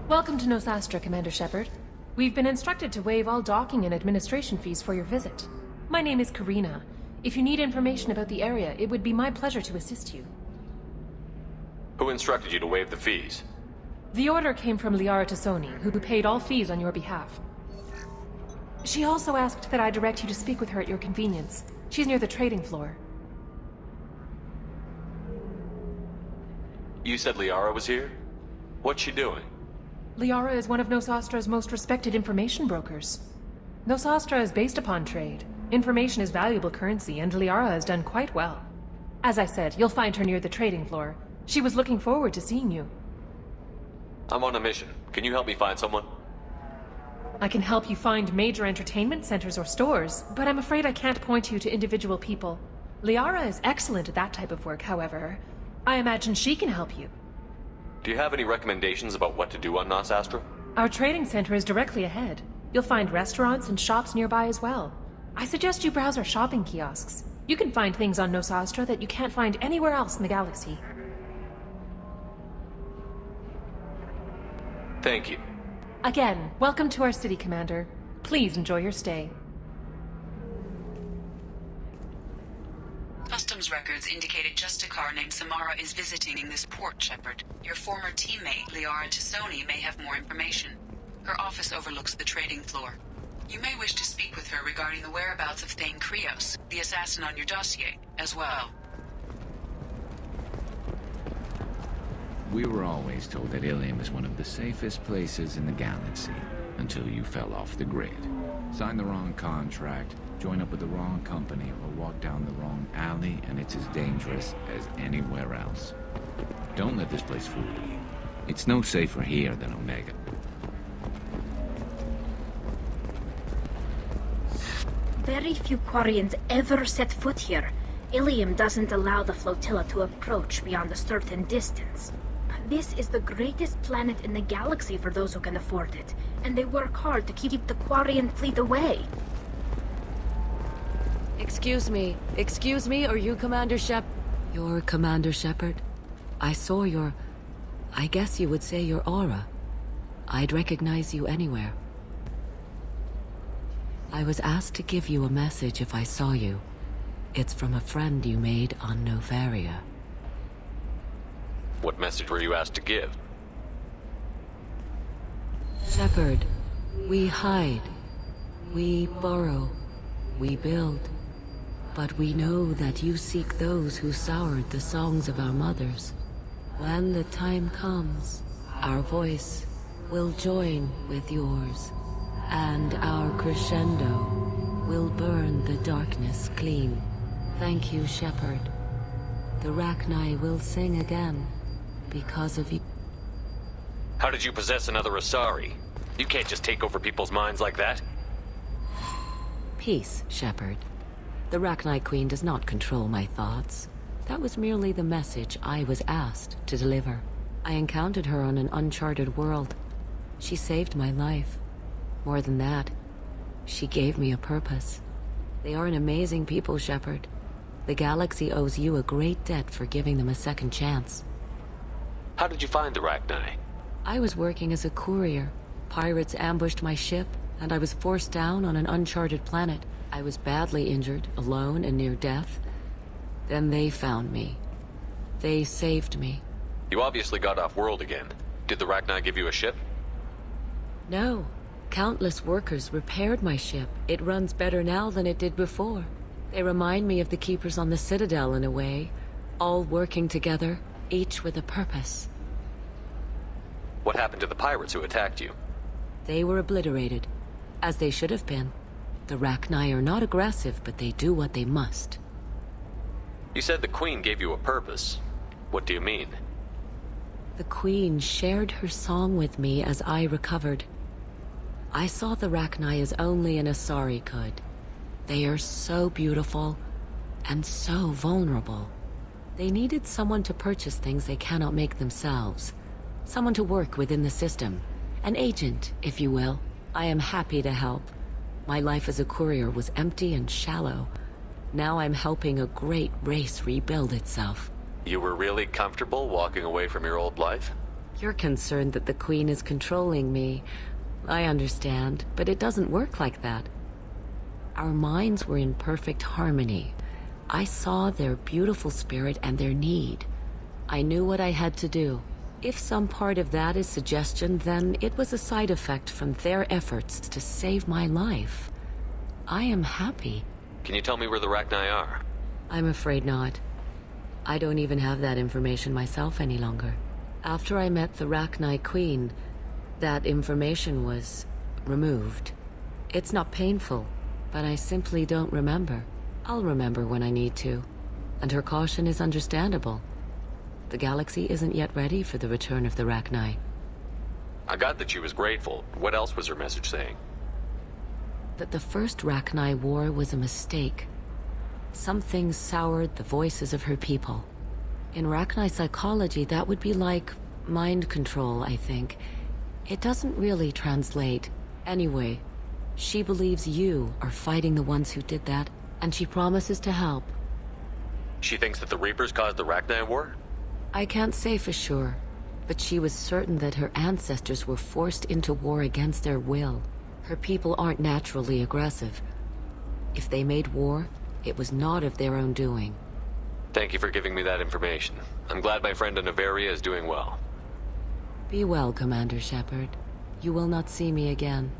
Welcome to Nosastra, Commander Shepard. We've been instructed to waive all docking and administration fees for your visit. My name is Karina. If you need information about the area, it would be my pleasure to assist you. Who instructed you to waive the fees? The order came from Liara Tassoni, who paid all fees on your behalf. She also asked that I direct you to speak with her at your convenience. She's near the trading floor. You said Liara was here? What's she doing? Liara is one of Nosastra's most respected information brokers. Nosastra is based upon trade. Information is valuable currency, and Liara has done quite well. As I said, you'll find her near the trading floor. She was looking forward to seeing you. I'm on a mission. Can you help me find someone? I can help you find major entertainment centers or stores, but I'm afraid I can't point you to individual people. Liara is excellent at that type of work, however. I imagine she can help you. Do you have any recommendations about what to do on Nosastra? Our trading center is directly ahead. You'll find restaurants and shops nearby as well. I suggest you browse our shopping kiosks. You can find things on Nosastra that you can't find anywhere else in the galaxy. Thank you. Again, welcome to our city, Commander. Please enjoy your stay. Customs records indicated just a car named Samara is visiting this port, Shepard. Your former teammate, Liara Tassoni, may have more information. Her office overlooks the trading floor. You may wish to speak with her regarding the whereabouts of Thane Krios, the assassin on your dossier, as well. We were always told that Ilium is one of the safest places in the galaxy, until you fell off the grid. Signed the wrong contract, join up with the wrong company, or walk down the wrong alley, and it's as dangerous as anywhere else. Don't let this place fool you. It's no safer here than Omega. Very few Quarians ever set foot here. Ilium doesn't allow the flotilla to approach beyond a certain distance. This is the greatest planet in the galaxy for those who can afford it, and they work hard to keep the Quarian fleet away. Excuse me, are you Commander You're Commander Shepard? I saw your... I guess you would say your aura. I'd recognize you anywhere. I was asked to give you a message if I saw you. It's from a friend you made on Novaria. What message were you asked to give? Shepard, we hide. We borrow. We build. But we know that you seek those who soured the songs of our mothers. When the time comes, our voice will join with yours, and our crescendo will burn the darkness clean. Thank you, Shepard. The Rachni will sing again, because of you. How did you possess another Asari? You can't just take over people's minds like that. Peace, Shepard. The Rachni Queen does not control my thoughts. That was merely the message I was asked to deliver. I encountered her on an uncharted world. She saved my life. More than that, she gave me a purpose. They are an amazing people, Shepard. The galaxy owes you a great debt for giving them a second chance. How did you find the Rachni? I was working as a courier. Pirates ambushed my ship, and I was forced down on an uncharted planet. I was badly injured, alone and near death. Then they found me. They saved me. You obviously got off-world again. Did the Rachni give you a ship? No. Countless workers repaired my ship. It runs better now than it did before. They remind me of the Keepers on the Citadel in a way. All working together, each with a purpose. What happened to the pirates who attacked you? They were obliterated, as they should have been. The Rachni are not aggressive, but they do what they must. You said the Queen gave you a purpose. What do you mean? The Queen shared her song with me as I recovered. I saw the Rachni as only an Asari could. They are so beautiful, and so vulnerable. They needed someone to purchase things they cannot make themselves. Someone to work within the system. An agent, if you will. I am happy to help. My life as a courier was empty and shallow. Now I'm helping a great race rebuild itself. You were really comfortable walking away from your old life? You're concerned that the Queen is controlling me. I understand, but it doesn't work like that. Our minds were in perfect harmony. I saw their beautiful spirit and their need. I knew what I had to do. If some part of that is suggestion, then it was a side effect from their efforts to save my life. I am happy. Can you tell me where the Rachni are? I'm afraid not. I don't even have that information myself any longer. After I met the Rachni Queen, that information was removed. It's not painful, but I simply don't remember. I'll remember when I need to, and her caution is understandable. The galaxy isn't yet ready for the return of the Rachni. I got that she was grateful. What else was her message saying? That the first Rachni war was a mistake. Something soured the voices of her people. In Rachni psychology, that would be like mind control, I think. It doesn't really translate. Anyway, she believes you are fighting the ones who did that, and she promises to help. She thinks that the Reapers caused the Rachni war? I can't say for sure, but she was certain that her ancestors were forced into war against their will. Her people aren't naturally aggressive. If they made war, it was not of their own doing. Thank you for giving me that information. I'm glad my friend in Noveria is doing well. Be well, Commander Shepard. You will not see me again.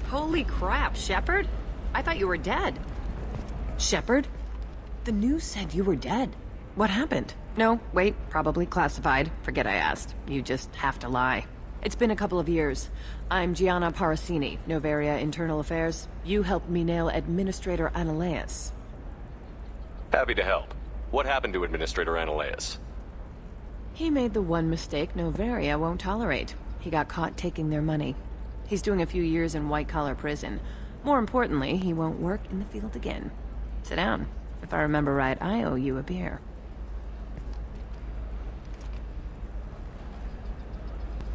Holy crap, Shepard? I thought you were dead. Shepard? The news said you were dead. What happened? No, wait, probably classified. Forget I asked. You just have to lie. It's been a couple of years. I'm Gianna Parasini, Noveria Internal Affairs. You helped me nail Administrator Analeus. Happy to help. What happened to Administrator Analeus? He made the one mistake Noveria won't tolerate. He got caught taking their money. He's doing a few years in white-collar prison. More importantly, he won't work in the field again. Sit down. If I remember right, I owe you a beer.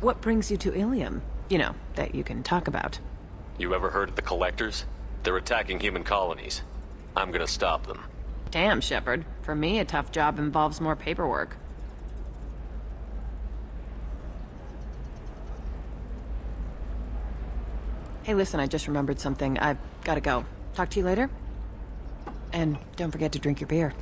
What brings you to Ilium? You know, that you can talk about. You ever heard of the Collectors? They're attacking human colonies. I'm gonna stop them. Damn, Shepard. For me, a tough job involves more paperwork. Hey, listen, I just remembered something. I've gotta go. Talk to you later? And don't forget to drink your beer.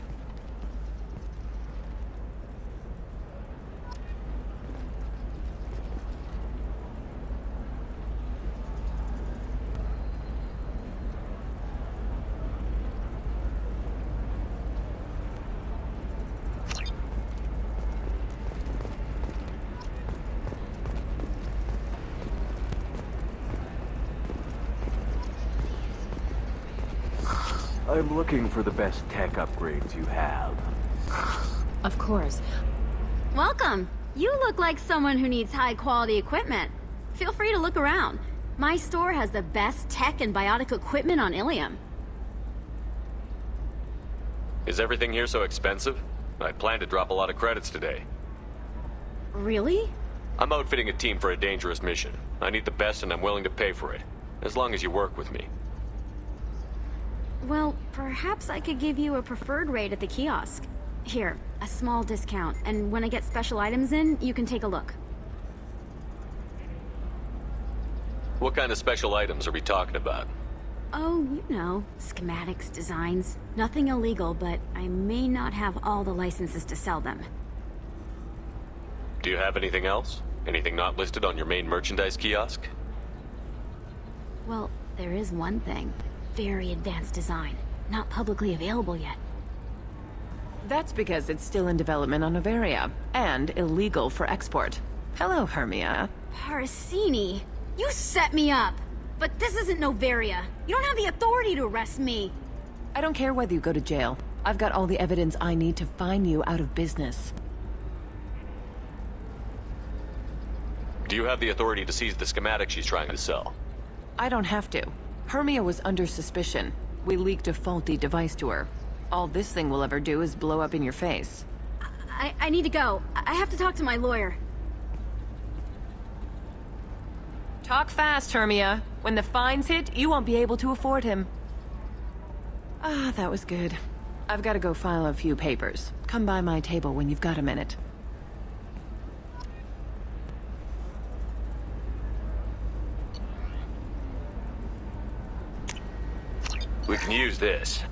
I'm looking for the best tech upgrades you have. Of course. Welcome. You look like someone who needs high-quality equipment. Feel free to look around. My store has the best tech and biotic equipment on Ilium. Is everything here so expensive? I plan to drop a lot of credits today. Really? I'm outfitting a team for a dangerous mission. I need the best and I'm willing to pay for it. As long as you work with me. Well, perhaps I could give you a preferred rate at the kiosk. Here, a small discount, and when I get special items in, you can take a look. What kind of special items are we talking about? Oh, you know, schematics, designs. Nothing illegal, but I may not have all the licenses to sell them. Do you have anything else? Anything not listed on your main merchandise kiosk? Well, there is one thing. Very advanced design. Not publicly available yet. That's because it's still in development on Noveria, and illegal for export. Hello, Hermia. Parasini, you set me up! But this isn't Noveria. You don't have the authority to arrest me. I don't care whether you go to jail. I've got all the evidence I need to fine you out of business. Do you have the authority to seize the schematic she's trying to sell? I don't have to. Hermia was under suspicion. We leaked a faulty device to her. All this thing will ever do is blow up in your face. I need to go. I have to talk to my lawyer. Talk fast, Hermia. When the fines hit, you won't be able to afford him. Ah, that was good. I've got to go file a few papers. Come by my table when you've got a minute. We can use this.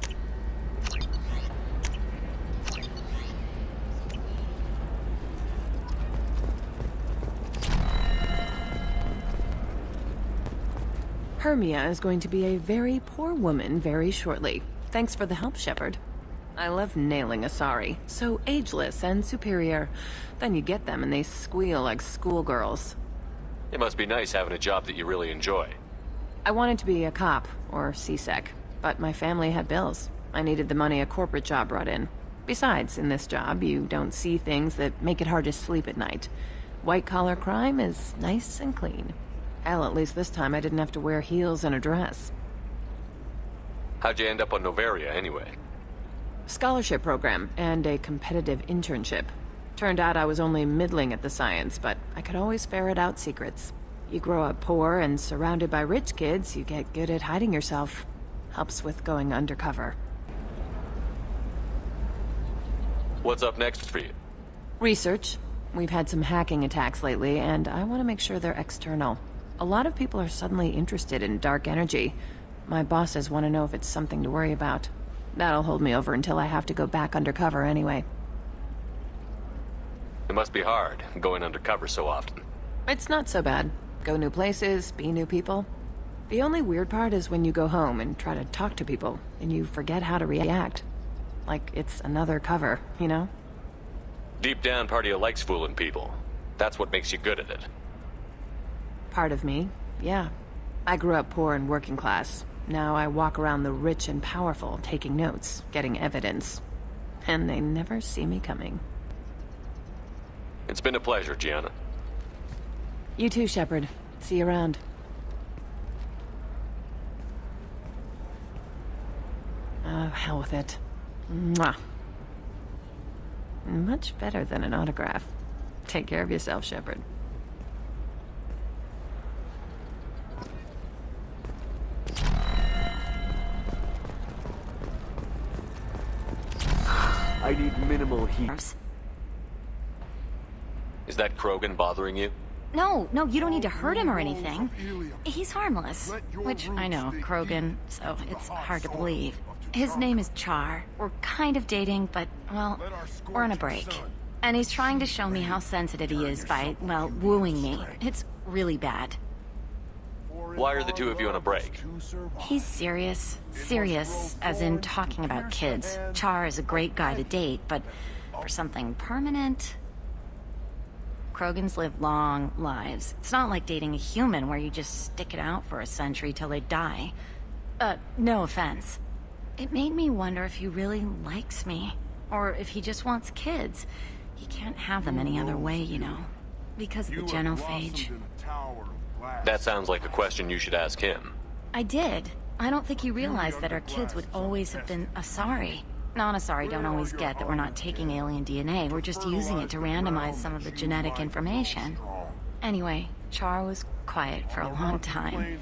Hermia is going to be a very poor woman very shortly. Thanks for the help, Shepard. I love nailing Asari. So ageless and superior. Then you get them and they squeal like schoolgirls. It must be nice having a job that you really enjoy. I wanted to be a cop, or CSEC, but my family had bills. I needed the money a corporate job brought in. Besides, in this job, you don't see things that make it hard to sleep at night. White-collar crime is nice and clean. Hell, at least this time I didn't have to wear heels and a dress. How'd you end up on Novaria, anyway? Scholarship program and a competitive internship. Turned out I was only middling at the science, but I could always ferret out secrets. You grow up poor and surrounded by rich kids, you get good at hiding yourself. Helps with going undercover. What's up next for you? Research. We've had some hacking attacks lately, and I want to make sure they're external. A lot of people are suddenly interested in dark energy. My bosses want to know if it's something to worry about. That'll hold me over until I have to go back undercover anyway. It must be hard, going undercover so often. It's not so bad. Go new places, be new people. The only weird part is when you go home and try to talk to people, and you forget how to react. Like it's another cover, you know? Deep down, part of you likes fooling people. That's what makes you good at it. Part of me, yeah. I grew up poor and working class. Now I walk around the rich and powerful, taking notes, getting evidence. And they never see me coming. It's been a pleasure, Gianna. You too, Shepard. See you around. Oh, hell with it. Mwah. Much better than an autograph. Take care of yourself, Shepard. I need minimal heat. Is that Krogan bothering you? No, you don't need to hurt him or anything. He's harmless. Which, I know, Krogan, so it's hard to believe. His name is Char. We're kind of dating, but, well, we're on a break. And he's trying to show me how sensitive he is by, well, wooing me. It's really bad. Why are the two of you on a break? He's serious. Serious, as in talking about kids. Char is a great guy to date, but for something permanent... Krogans live long lives. It's not like dating a human where you just stick it out for a century till they die. No offense. It made me wonder if he really likes me. Or if he just wants kids. He can't have them any other way, you know. Because of the genophage. That sounds like a question you should ask him. I did. I don't think he realized that our kids would always have been Asari. Non-Asari don't always get that we're not taking alien DNA, we're just using it to randomize some of the genetic information. Anyway, Char was quiet for a long time.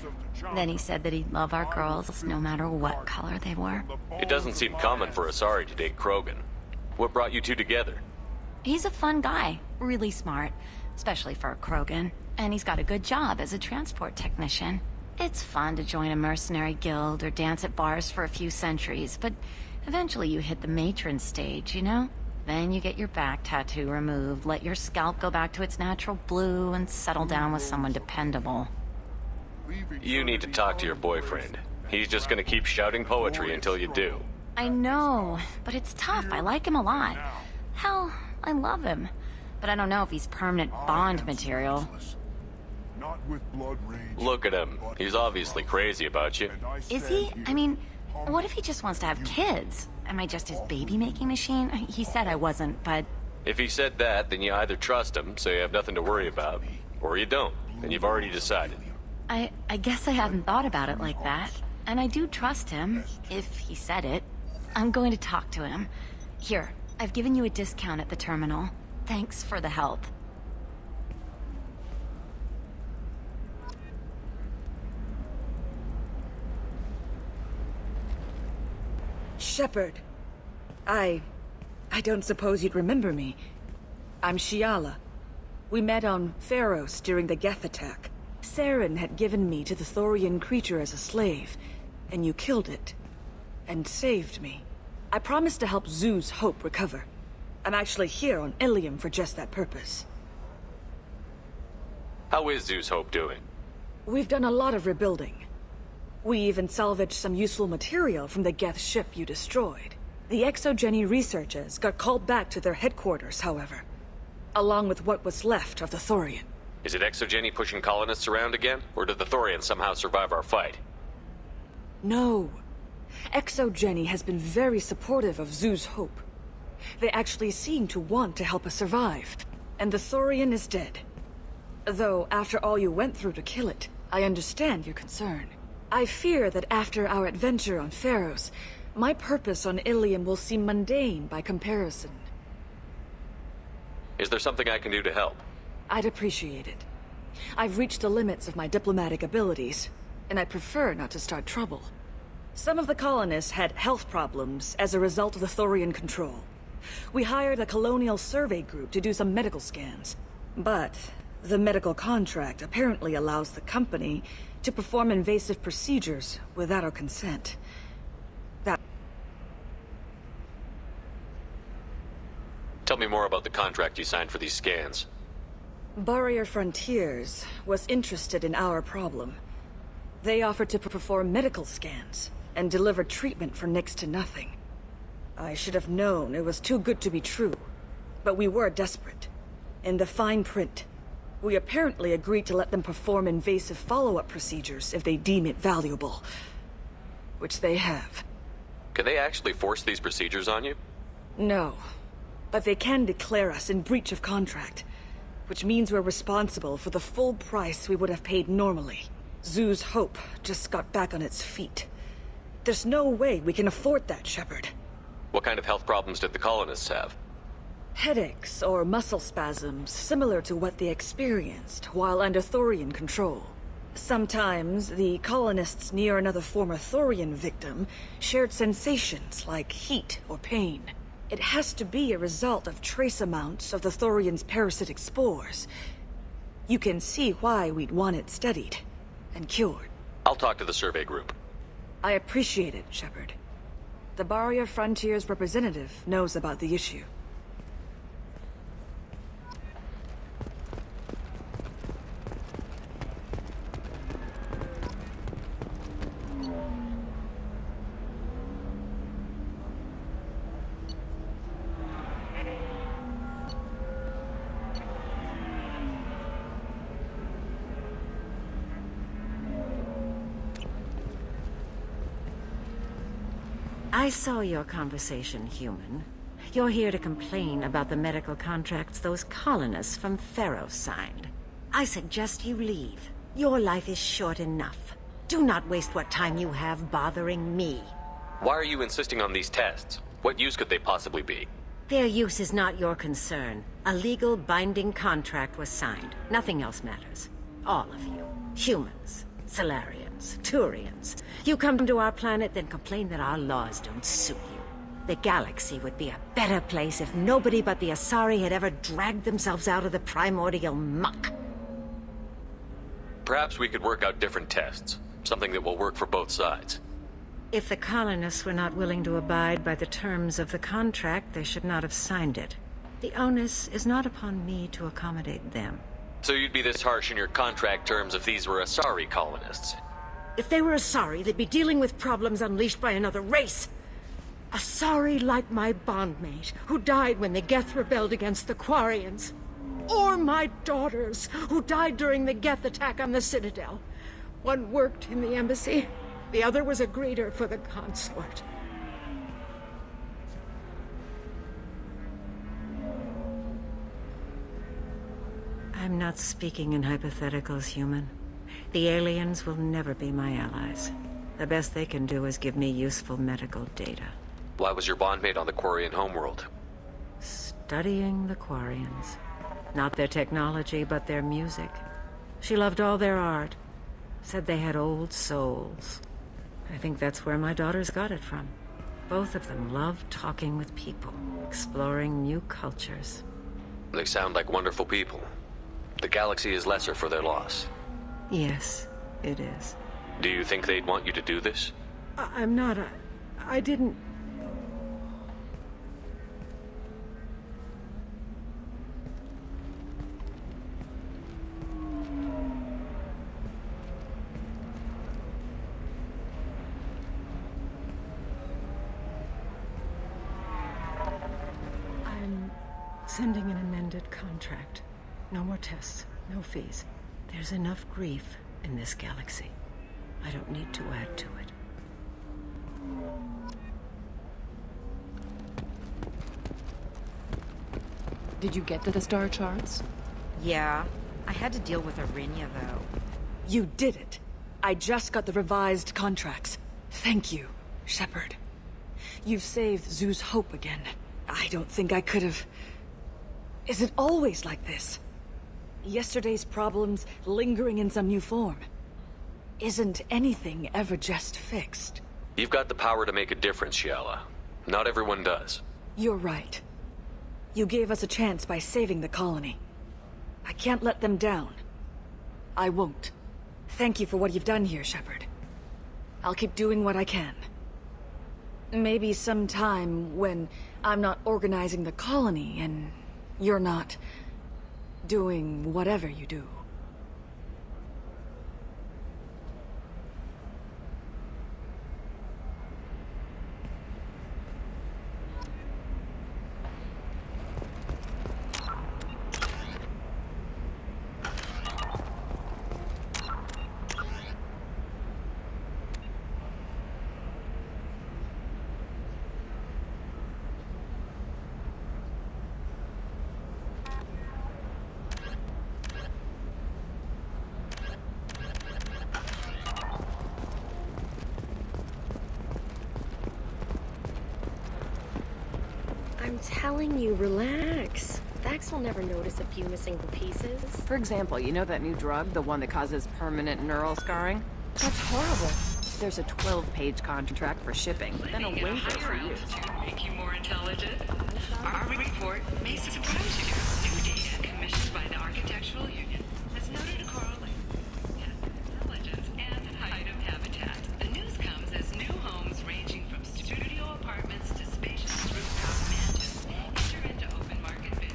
Then he said that he'd love our girls no matter what color they were. It doesn't seem common for Asari to date Krogan. What brought you two together? He's a fun guy, really smart, especially for a Krogan. And he's got a good job as a transport technician. It's fun to join a mercenary guild or dance at bars for a few centuries, but eventually you hit the matron stage, you know? Then you get your back tattoo removed, let your scalp go back to its natural blue, and settle down with someone dependable. You need to talk to your boyfriend. He's just gonna keep shouting poetry until you do. I know, but it's tough. I like him a lot. Hell, I love him. But I don't know if he's permanent Bond material. Look at him. He's obviously crazy about you. Is he? I mean, what if he just wants to have kids? Am I just his baby-making machine? He said I wasn't, but... If he said that, then you either trust him, so you have nothing to worry about, or you don't, and you've already decided. I guess I hadn't thought about it like that. And I do trust him, if he said it. I'm going to talk to him. Here, I've given you a discount at the terminal. Thanks for the help. Shepard. I don't suppose you'd remember me. I'm Shiala. We met on Pharos during the Geth attack. Saren had given me to the Thorian creature as a slave, and you killed it. And saved me. I promised to help Zoo's Hope recover. I'm actually here on Ilium for just that purpose. How is Zeus Hope doing? We've done a lot of rebuilding. We even salvaged some useful material from the Geth ship you destroyed. The Exogeny researchers got called back to their headquarters, however, along with what was left of the Thorian. Is it Exogeny pushing colonists around again? Or did the Thorians somehow survive our fight? No. Exogeny has been very supportive of Zoo's Hope. They actually seem to want to help us survive. And the Thorian is dead. Though, after all you went through to kill it, I understand your concern. I fear that after our adventure on Pharos, my purpose on Ilium will seem mundane by comparison. Is there something I can do to help? I'd appreciate it. I've reached the limits of my diplomatic abilities, and I prefer not to start trouble. Some of the colonists had health problems as a result of the Thorian control. We hired a colonial survey group to do some medical scans. But the medical contract apparently allows the company to perform invasive procedures without our consent. Tell me more about the contract you signed for these scans. Barrier Frontiers was interested in our problem. They offered to perform medical scans and deliver treatment for next to nothing. I should have known it was too good to be true, but we were desperate. In the fine print, we apparently agreed to let them perform invasive follow-up procedures if they deem it valuable. Which they have. Can they actually force these procedures on you? No. But they can declare us in breach of contract, which means we're responsible for the full price we would have paid normally. Zoo's Hope just got back on its feet. There's no way we can afford that, Shepard. What kind of health problems did the colonists have? Headaches or muscle spasms similar to what they experienced while under Thorian control. Sometimes the colonists near another former Thorian victim shared sensations like heat or pain. It has to be a result of trace amounts of the Thorian's parasitic spores. You can see why we'd want it studied and cured. I'll talk to the survey group. I appreciate it, Shepard. The Barrier Frontiers representative knows about the issue. I saw your conversation, human. You're here to complain about the medical contracts those colonists from Pharos signed. I suggest you leave. Your life is short enough. Do not waste what time you have bothering me. Why are you insisting on these tests? What use could they possibly be? Their use is not your concern. A legal binding contract was signed. Nothing else matters. All of you. Humans. Solarians. Turians. You come to our planet, then complain that our laws don't suit you. The galaxy would be a better place if nobody but the Asari had ever dragged themselves out of the primordial muck. Perhaps we could work out different tests. Something that will work for both sides. If the colonists were not willing to abide by the terms of the contract, they should not have signed it. The onus is not upon me to accommodate them. So you'd be this harsh in your contract terms if these were Asari colonists? If they were Asari, they'd be dealing with problems unleashed by another race. Asari like my bondmate, who died when the Geth rebelled against the Quarians. Or my daughters, who died during the Geth attack on the Citadel. One worked in the embassy, the other was a greeter for the consort. I'm not speaking in hypotheticals, human. The aliens will never be my allies. The best they can do is give me useful medical data. Why was your bondmate on the Quarian homeworld? Studying the Quarians. Not their technology, but their music. She loved all their art. Said they had old souls. I think that's where my daughters got it from. Both of them love talking with people, exploring new cultures. They sound like wonderful people. The galaxy is lesser for their loss. Yes, it is. Do you think they'd want you to do this? I'm not. I didn't. I'm sending an amended contract. No more tests, no fees. There's enough grief in this galaxy. I don't need to add to it. Did you get to the star charts? Yeah. I had to deal with Arinya, though. You did it. I just got the revised contracts. Thank you, Shepard. You've saved Zoo's hope again. I don't think I could have... Is it always like this? Yesterday's problems lingering in some new form. Isn't anything ever just fixed? You've got the power to make a difference, Shiala. Not everyone does. You're right. You gave us a chance by saving the colony. I can't let them down. I won't. Thank you for what you've done here, Shepard. I'll keep doing what I can. Maybe sometime when I'm not organizing the colony and you're not doing whatever you do. I'm telling you, relax. Vax will never notice a few missing pieces. For example, you know that new drug, the one that causes permanent neural scarring? That's horrible. There's a 12-page contract for shipping, then a waiver for years. Make you more intelligent? Our report may surprise you. New data commissioned by the Architectural Union has noted a correlation between intelligence and item habitat. The news comes as new homes ranging from studio apartments to spacious rooftop mansions enter into open market bidding.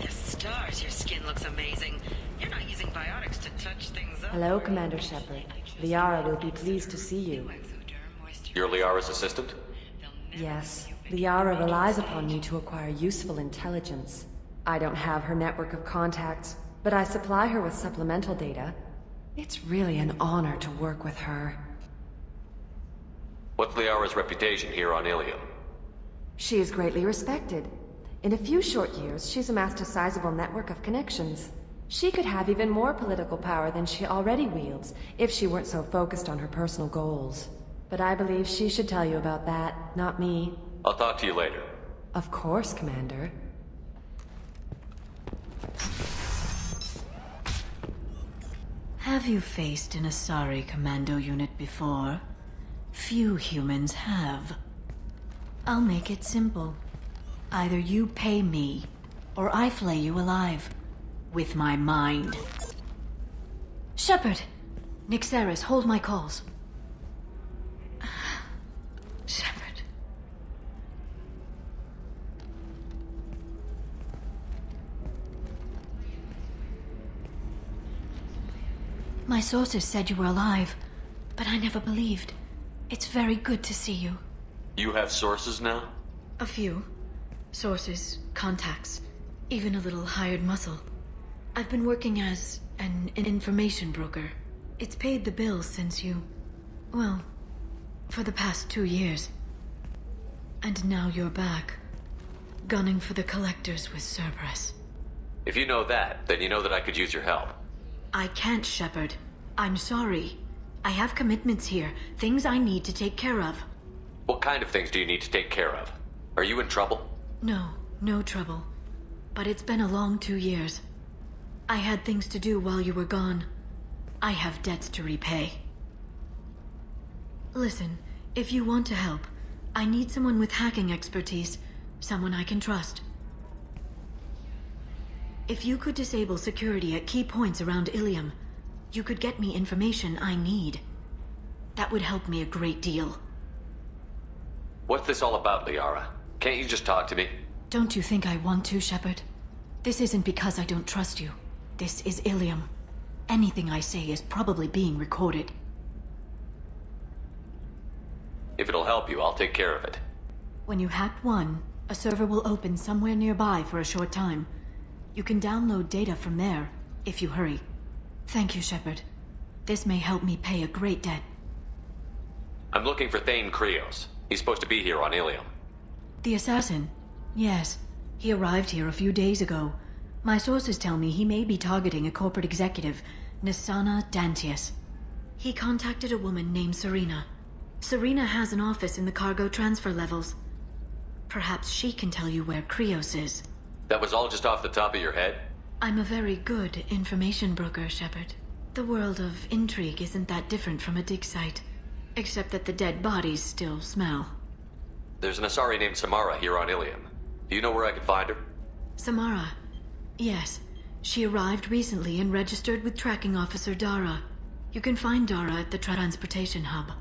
Stars, your skin looks amazing. You're not using biotics to touch things up. Hello, Commander Shepard. Liara will be pleased to see you. You're Liara's assistant? Yes, Liara relies upon me to acquire useful intelligence. I don't have her network of contacts, but I supply her with supplemental data. It's really an honor to work with her. What's Liara's reputation here on Ilium? She is greatly respected. In a few short years, she's amassed a sizable network of connections. She could have even more political power than she already wields, if she weren't so focused on her personal goals. But I believe she should tell you about that, not me. I'll talk to you later. Of course, Commander. Have you faced an Asari commando unit before? Few humans have. I'll make it simple. Either you pay me, or I flay you alive. With my mind. Shepard! Nixeris, hold my calls. Shepard. My sources said you were alive, but I never believed. It's very good to see you. You have sources now? A few. Sources, contacts, even a little hired muscle. I've been working as an information broker. It's paid the bills since you... well, for the past 2 years. And now you're back, gunning for the collectors with Cerberus. If you know that, then you know that I could use your help. I can't, Shepard. I'm sorry. I have commitments here, things I need to take care of. What kind of things do you need to take care of? Are you in trouble? No trouble. But it's been a long 2 years. I had things to do while you were gone. I have debts to repay. Listen, if you want to help, I need someone with hacking expertise, someone I can trust. If you could disable security at key points around Ilium, you could get me information I need. That would help me a great deal. What's this all about, Liara? Can't you just talk to me? Don't you think I want to, Shepard? This isn't because I don't trust you. This is Ilium. Anything I say is probably being recorded. If it'll help you, I'll take care of it. When you hack one, a server will open somewhere nearby for a short time. You can download data from there, if you hurry. Thank you, Shepard. This may help me pay a great debt. I'm looking for Thane Krios. He's supposed to be here on Ilium. The assassin? Yes. He arrived here a few days ago. My sources tell me he may be targeting a corporate executive, Nisana Dantius. He contacted a woman named Serena. Serena has an office in the cargo transfer levels. Perhaps she can tell you where Krios is. That was all just off the top of your head? I'm a very good information broker, Shepard. The world of intrigue isn't that different from a dig site, except that the dead bodies still smell. There's an Asari named Samara here on Ilium. Do you know where I could find her? Samara? Yes. She arrived recently and registered with tracking officer Dara. You can find Dara at the transportation hub.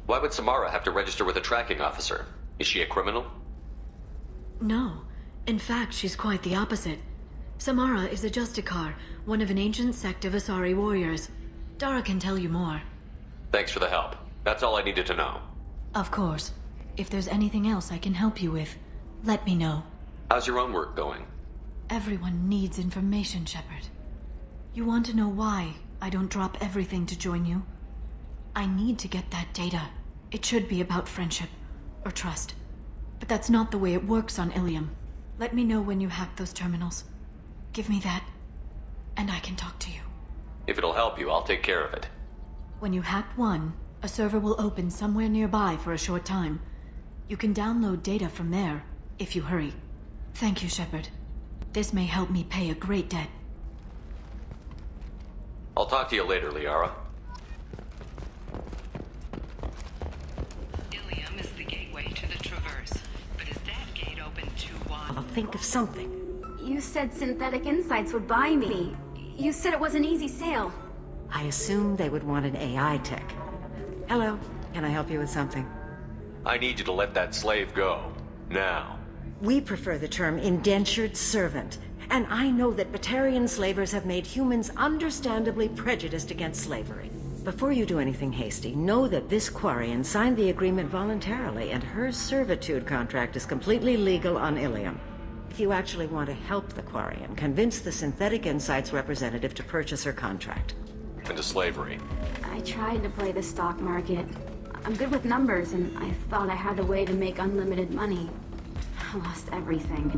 Why would Samara have to register with a tracking officer? Is she a criminal? No. In fact, she's quite the opposite. Samara is a Justicar, one of an ancient sect of Asari warriors. Dara can tell you more. Thanks for the help. That's all I needed to know. Of course. If there's anything else I can help you with, let me know. How's your own work going? Everyone needs information, Shepard. You want to know why I don't drop everything to join you? I need to get that data. It should be about friendship, or trust. But that's not the way it works on Ilium. Let me know when you hack those terminals. Give me that, and I can talk to you. If it'll help you, I'll take care of it. When you hack one, a server will open somewhere nearby for a short time. You can download data from there, if you hurry. Thank you, Shepard. This may help me pay a great debt. I'll talk to you later, Liara. Ilium is the gateway to the Traverse, but is that gate open too wide? I'll think of something. You said Synthetic Insights would buy me. You said it was an easy sale. I assumed they would want an AI tech. Hello, can I help you with something? I need you to let that slave go. Now. We prefer the term indentured servant, and I know that Batarian slavers have made humans understandably prejudiced against slavery. Before you do anything hasty, know that this Quarian signed the agreement voluntarily, and her servitude contract is completely legal on Ilium. If you actually want to help the Quarian, convince the Synthetic Insights representative to purchase her contract. Into slavery. I tried to play the stock market. I'm good with numbers, and I thought I had a way to make unlimited money. I lost everything.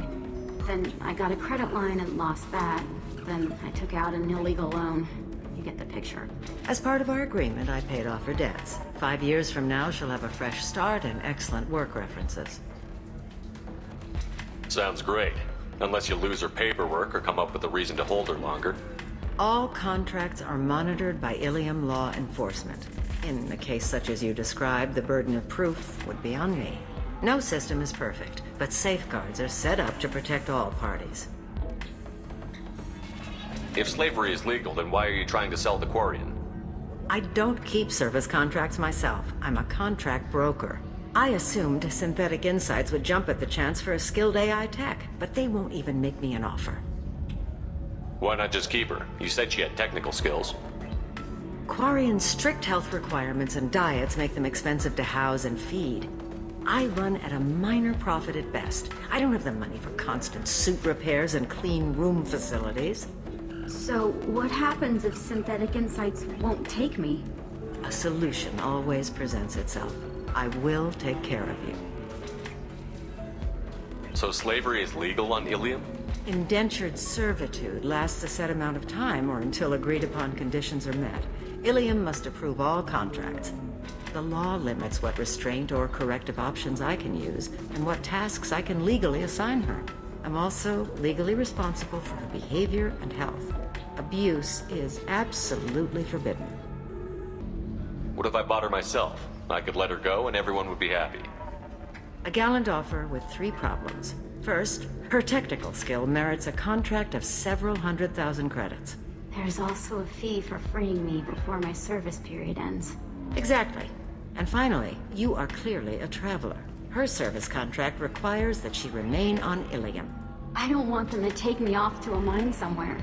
Then I got a credit line and lost that. Then I took out an illegal loan. You get the picture. As part of our agreement, I paid off her debts. 5 years from now, she'll have a fresh start and excellent work references. Sounds great. Unless you lose her paperwork or come up with a reason to hold her longer. All contracts are monitored by Ilium law enforcement. In a case such as you described, the burden of proof would be on me. No system is perfect, but safeguards are set up to protect all parties. If slavery is legal, then why are you trying to sell the Quarian? I don't keep service contracts myself. I'm a contract broker. I assumed Synthetic Insights would jump at the chance for a skilled AI tech, but they won't even make me an offer. Why not just keep her? You said she had technical skills. Quarian's strict health requirements and diets make them expensive to house and feed. I run at a minor profit at best. I don't have the money for constant suit repairs and clean room facilities. So, what happens if Synthetic Insights won't take me? A solution always presents itself. I will take care of you. So slavery is legal on Ilium? Indentured servitude lasts a set amount of time or until agreed upon conditions are met. Ilium must approve all contracts. The law limits what restraint or corrective options I can use and what tasks I can legally assign her. I'm also legally responsible for her behavior and health. Abuse is absolutely forbidden. What if I bought her myself? I could let her go and everyone would be happy. A gallant offer with 3 problems. First, her technical skill merits a contract of several 100,000 credits. There's also a fee for freeing me before my service period ends. Exactly. And finally, you are clearly a traveler. Her service contract requires that she remain on Ilium. I don't want them to take me off to a mine somewhere.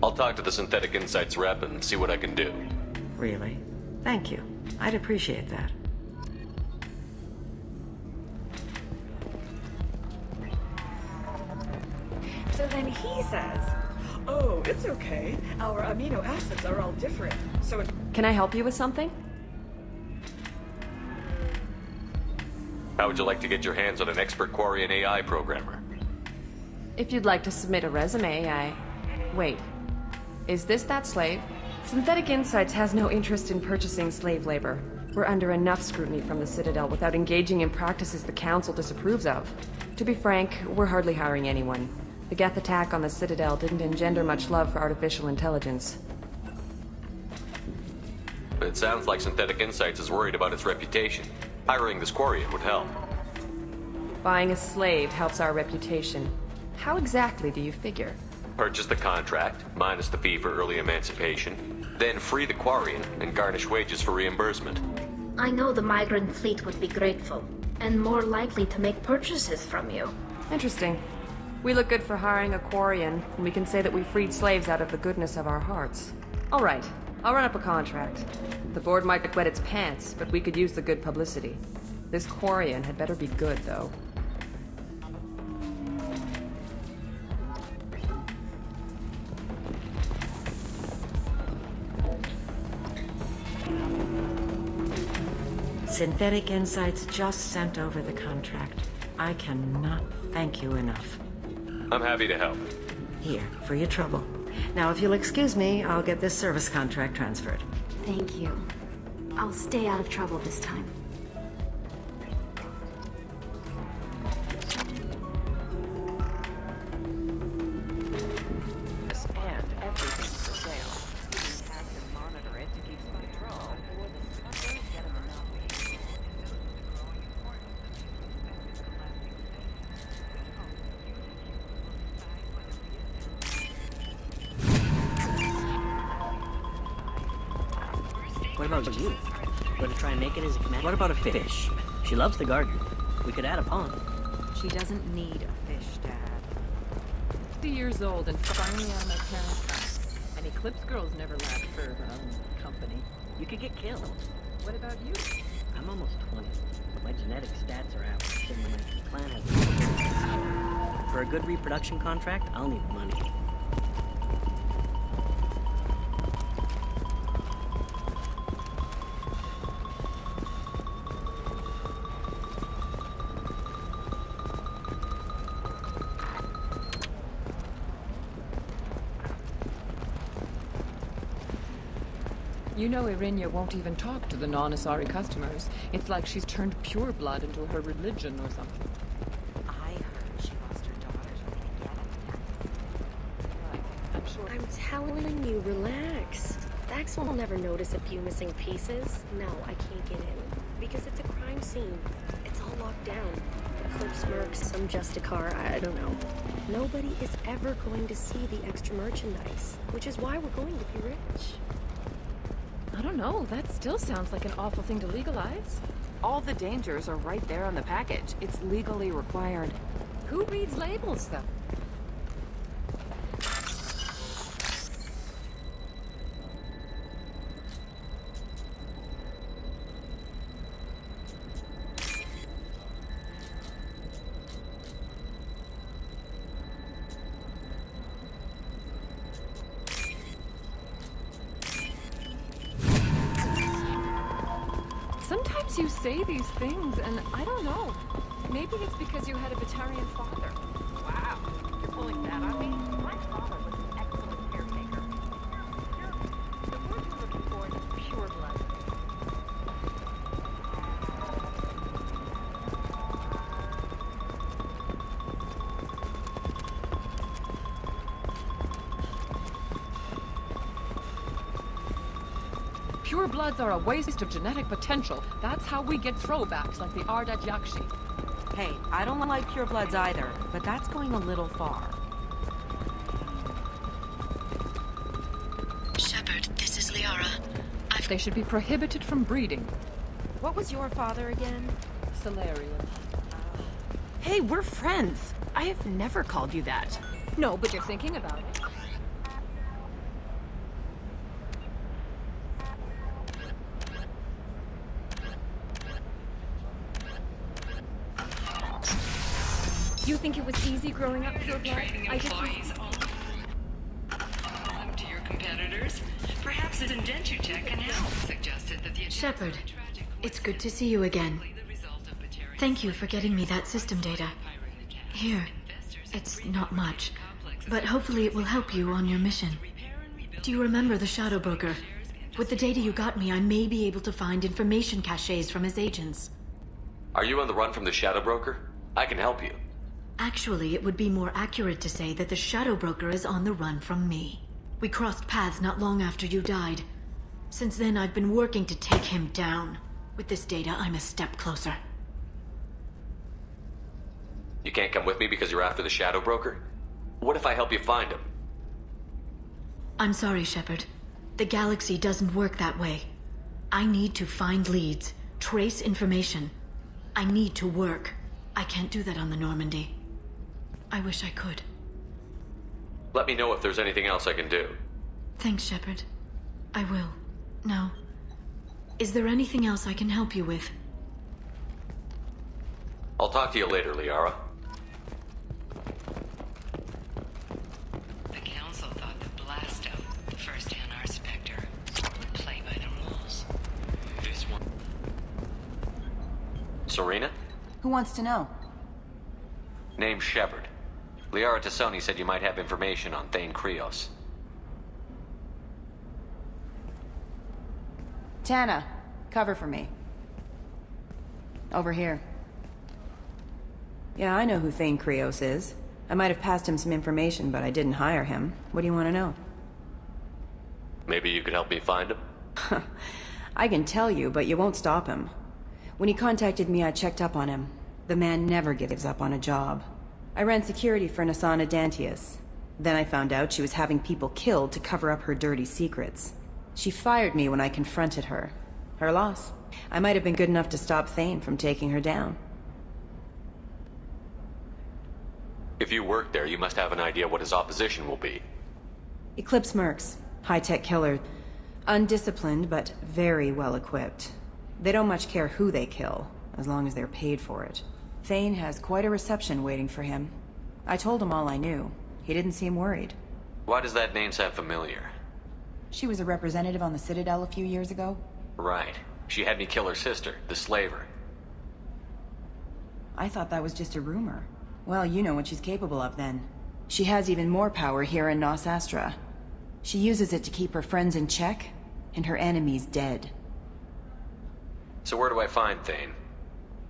I'll talk to the Synthetic Insights rep and see what I can do. Really? Thank you. I'd appreciate that. So then he says, oh, it's okay. Our amino acids are all different. So Can I help you with something? How would you like to get your hands on an expert Quarian AI programmer? If you'd like to submit a resume, Wait. Is this that slave? Synthetic Insights has no interest in purchasing slave labor. We're under enough scrutiny from the Citadel without engaging in practices the Council disapproves of. To be frank, we're hardly hiring anyone. The Geth attack on the Citadel didn't engender much love for artificial intelligence. It sounds like Synthetic Insights is worried about its reputation. Hiring this Quarian would help. Buying a slave helps our reputation. How exactly do you figure? Purchase the contract, minus the fee for early emancipation, then free the Quarian and garnish wages for reimbursement. I know the migrant fleet would be grateful, and more likely to make purchases from you. Interesting. We look good for hiring a Quarian, and we can say that we freed slaves out of the goodness of our hearts. All right, I'll run up a contract. The board might wet its pants, but we could use the good publicity. This Quarian had better be good, though. Synthetic Insights just sent over the contract. I cannot thank you enough. I'm happy to help. Here, for your trouble. Now, if you'll excuse me, I'll get this service contract transferred. Thank you. I'll stay out of trouble this time. And everything's for sale. You have to monitor it to keep some control, or the smugglers get a monopoly. What about you? Going to try and make it as a commander? What about a fish? She loves the garden. We could add a pond. She doesn't need a fish, Dad. 50 years old and finally out of my parents' house. And Eclipse girls never last for company. You could get killed. What about you? I'm almost 20. My genetic stats are average, and my clan has For a good reproduction contract, I'll need money. You know Irinia won't even talk to the non-Asari customers. It's like she's turned pure blood into her religion or something. I heard she lost her daughters when the Geth attacked. I'm sure. I'm telling you, relax. Vax will never notice a few missing pieces. No, I can't get in. Because it's a crime scene. It's all locked down. Eclipse mercs, some Justicar, I don't know. Nobody is ever going to see the extra merchandise. Which is why we're going to be rich. I don't know. That still sounds like an awful thing to legalize. All the dangers are right there on the package. It's legally required. Who reads labels, though? Sometimes you say these things, and I don't know. Maybe it's because you had a vegetarian father. Wow, you're pulling that on me? My father was an excellent caretaker. The word you're looking for is pure blood. Pure bloods are a waste of genetic potential. That's how we get throwbacks like the Ardat Yakshi. Hey, I don't like purebloods either, but that's going a little far. Shepard, this is Liara. They should be prohibited from breeding. What was your father again? Solarian. Hey, we're friends. I have never called you that. No, but you're thinking about it. You think it was easy growing up pure blood? I employees to your competitors. Perhaps an indenture check can help. Suggested that the Shepard, it's good to see you again. Thank you for getting me that system data. Here, it's not much, but hopefully it will help you on your mission. Do you remember the Shadow Broker? With the data you got me, I may be able to find information caches from his agents. Are you on the run from the Shadow Broker? I can help you. Actually, it would be more accurate to say that the Shadow Broker is on the run from me. We crossed paths not long after you died. Since then, I've been working to take him down. With this data, I'm a step closer. You can't come with me because you're after the Shadow Broker? What if I help you find him? I'm sorry, Shepard. The galaxy doesn't work that way. I need to find leads, trace information. I need to work. I can't do that on the Normandy. I wish I could. Let me know if there's anything else I can do. Thanks, Shepard. I will. Now, is there anything else I can help you with? I'll talk to you later, Liara. The Council thought that Blasto, the first NR Spectre, would play by the rules. This one. Serena? Who wants to know? Name's Shepard. Liara Tassoni said you might have information on Thane Krios. Tana, cover for me. Over here. Yeah, I know who Thane Krios is. I might have passed him some information, but I didn't hire him. What do you want to know? Maybe you could help me find him? I can tell you, but you won't stop him. When he contacted me, I checked up on him. The man never gives up on a job. I ran security for Nasana Dantius. Then I found out she was having people killed to cover up her dirty secrets. She fired me when I confronted her. Her loss. I might have been good enough to stop Thane from taking her down. If you work there, you must have an idea what his opposition will be. Eclipse mercs. High-tech killer. Undisciplined, but very well-equipped. They don't much care who they kill, as long as they're paid for it. Thane has quite a reception waiting for him. I told him all I knew. He didn't seem worried. Why does that name sound familiar? She was a representative on the Citadel a few years ago. Right. She had me kill her sister, the slaver. I thought that was just a rumor. Well, you know what she's capable of then. She has even more power here in Nos Astra. She uses it to keep her friends in check, and her enemies dead. So where do I find Thane?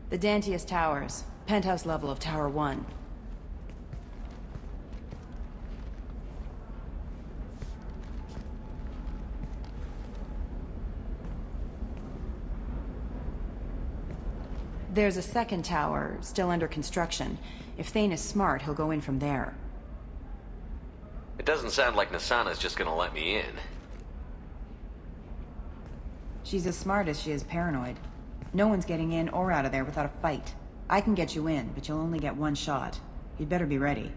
The Dantius Towers, penthouse level of Tower 1. There's a second tower, still under construction. If Thane is smart, he'll go in from there. It doesn't sound like Nasana's just gonna let me in. She's as smart as she is paranoid. No one's getting in or out of there without a fight. I can get you in, but you'll only get one shot. You'd better be ready.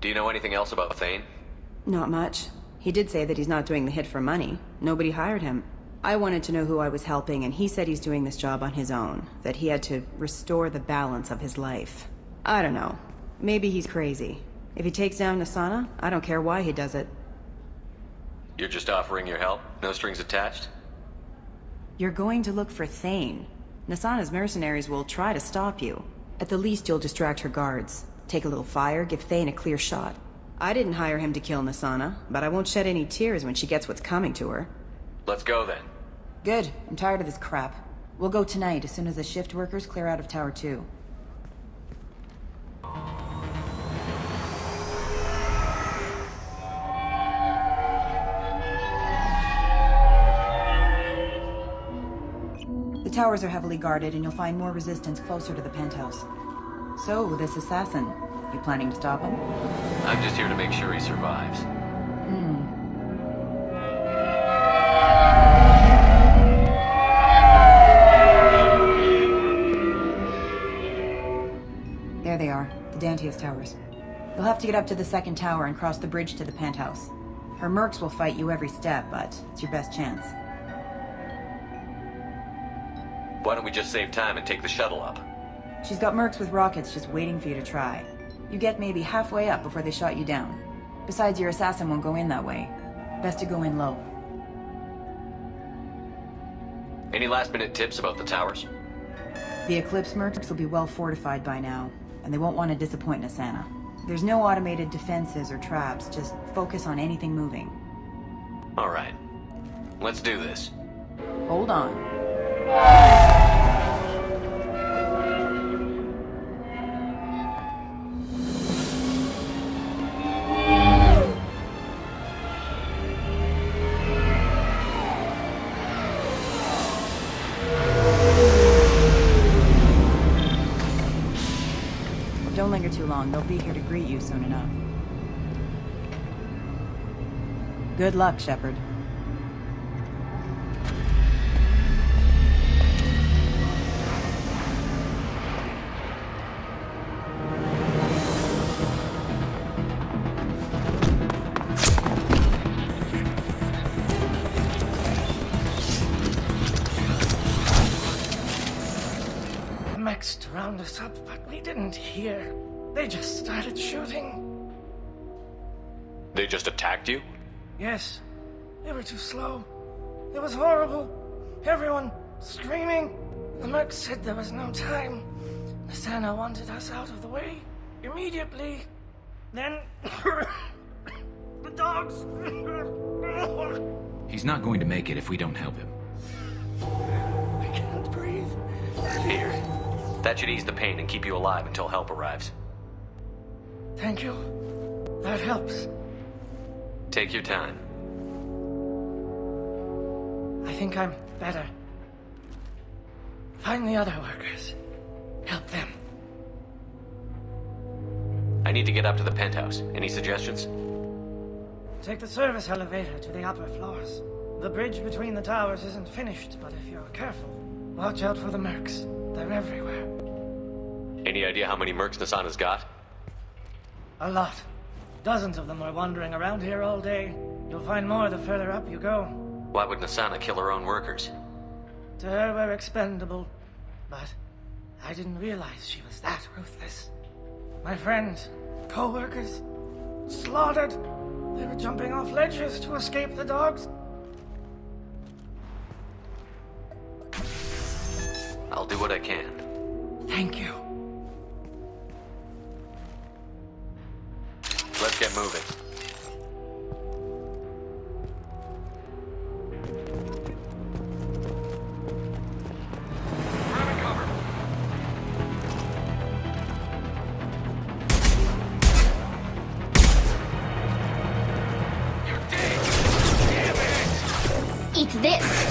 Do you know anything else about Thane? Not much. He did say that he's not doing the hit for money. Nobody hired him. I wanted to know who I was helping, and he said he's doing this job on his own. That he had to restore the balance of his life. I don't know. Maybe he's crazy. If he takes down Nasana, I don't care why he does it. You're just offering your help? No strings attached? You're going to look for Thane. Nasana's mercenaries will try to stop you. At the least, you'll distract her guards. Take a little fire, give Thane a clear shot. I didn't hire him to kill Nasana, but I won't shed any tears when she gets what's coming to her. Let's go then. Good. I'm tired of this crap. We'll go tonight as soon as the shift workers clear out of Tower 2. The towers are heavily guarded, and you'll find more resistance closer to the penthouse. So, this assassin, you planning to stop him? I'm just here to make sure he survives. There they are, the Dantius towers. You'll have to get up to the second tower and cross the bridge to the penthouse. Her mercs will fight you every step, but it's your best chance. Why don't we just save time and take the shuttle up? She's got mercs with rockets just waiting for you to try. You get maybe halfway up before they shot you down. Besides, your assassin won't go in that way. Best to go in low. Any last-minute tips about the towers? The Eclipse mercs will be well fortified by now, and they won't want to disappoint Nasana. There's no automated defenses or traps, just focus on anything moving. All right. Let's do this. Hold on. Don't linger too long. They'll be here to greet you soon enough. Good luck, Shepard. Mechs round us up, but we didn't hear. They just started shooting. They just attacked you? Yes. They were too slow. It was horrible. Everyone screaming. The merc said there was no time. Nasana wanted us out of the way immediately. Then the dogs. He's not going to make it if we don't help him. I can't breathe. Here. That should ease the pain and keep you alive until help arrives. Thank you. That helps. Take your time. I think I'm better. Find the other workers. Help them. I need to get up to the penthouse. Any suggestions? Take the service elevator to the upper floors. The bridge between the towers isn't finished, but if you're careful, watch out for the mercs. They're everywhere. Any idea how many mercs Nasana's got? A lot. Dozens of them are wandering around here all day. You'll find more the further up you go. Why would Nasana kill her own workers? To her, we're expendable. But I didn't realize she was that ruthless. My friends, co-workers, slaughtered. They were jumping off ledges to escape the dogs. I'll do what I can. Thank you. Let's get moving. Eat this!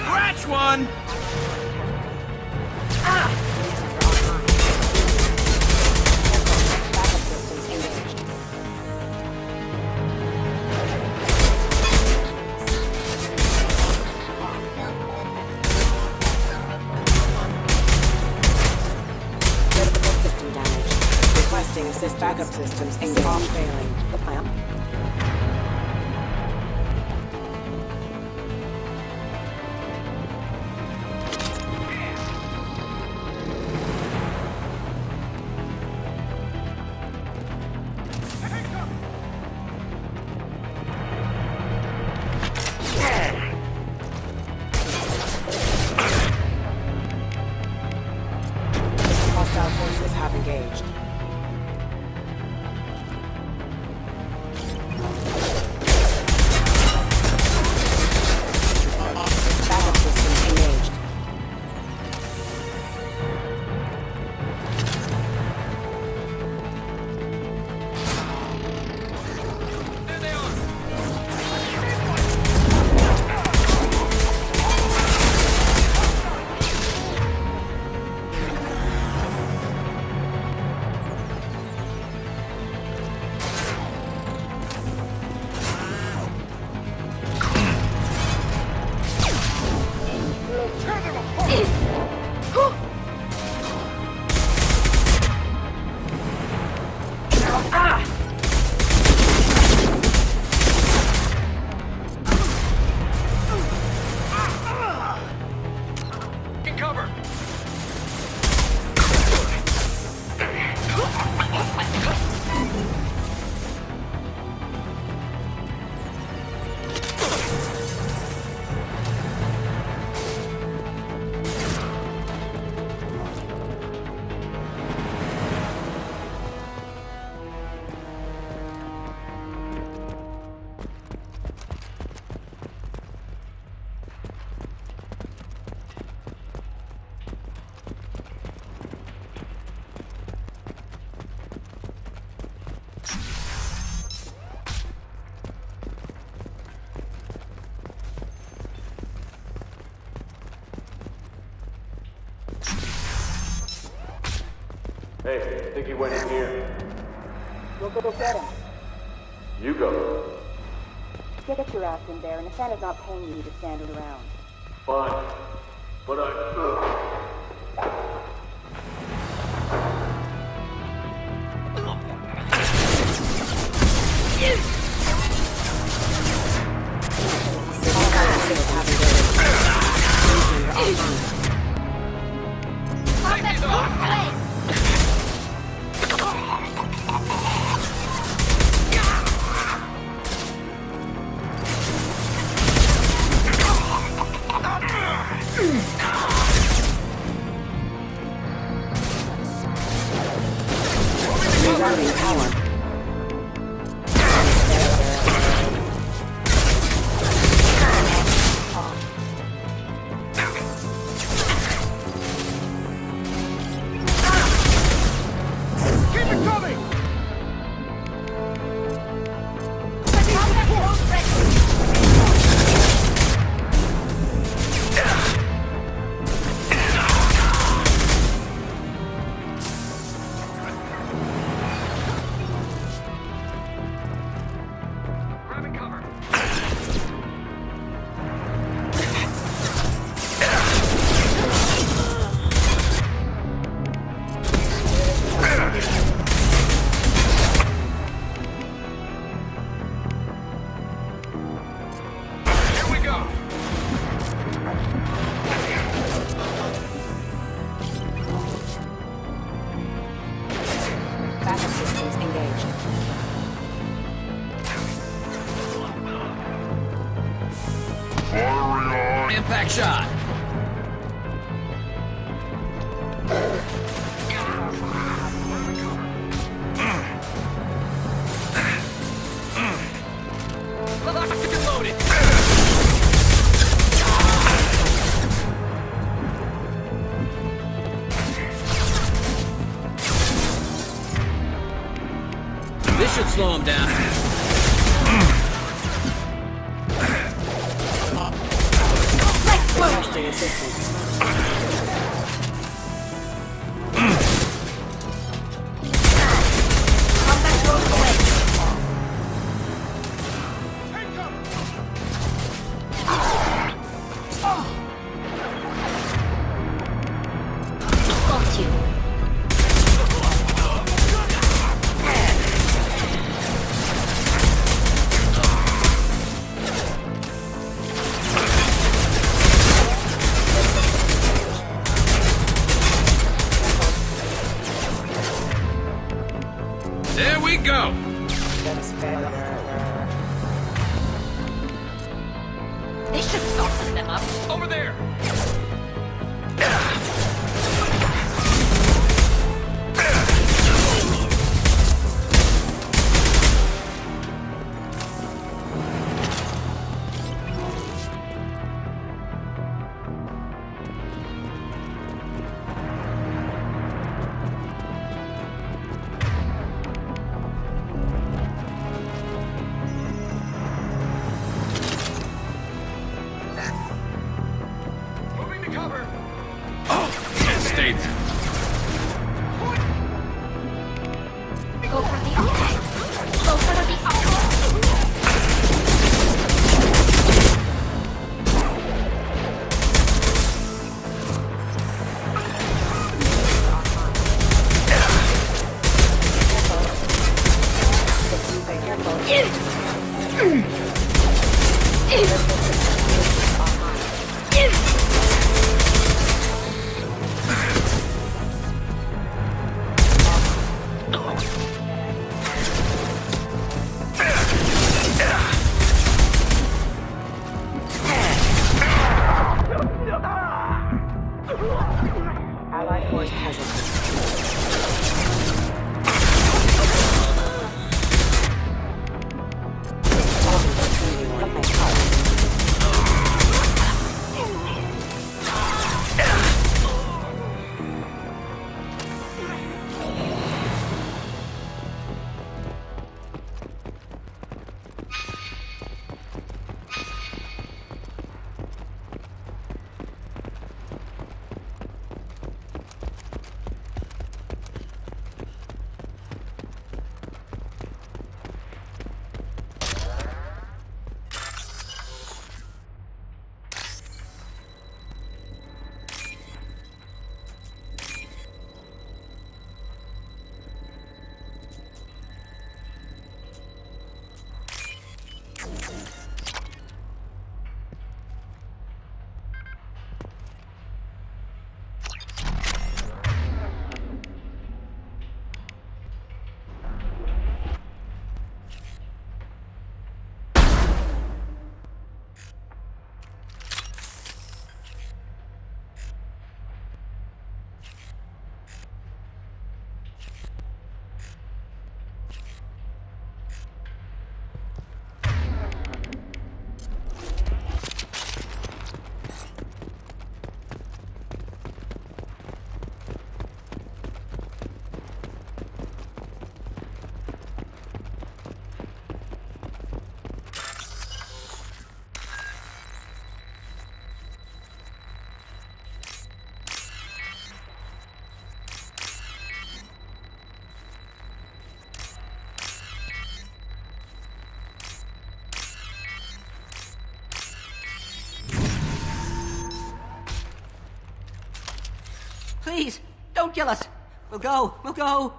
Scratch one! System damage. Requesting assist backup systems engaged. Off failing. The plan. Hostile forces have engaged. Backup systems engaged. Cover! Hey, I think he went in here. We'll go get him. You go. Get your ass in there, and Nathana's not paying you to stand around. Fine. But I... Regarding power. Keep it coming! Grabbing cover. Here we go. Backup systems engaged. Impact shot. Loaded. This should slow him down. Let's assistance. There we go! They should soften them up. Over there! Moving to cover! Oh, stay there. Go for the outside. Go for the outside. Allied force casualty. Please, don't kill us. We'll go.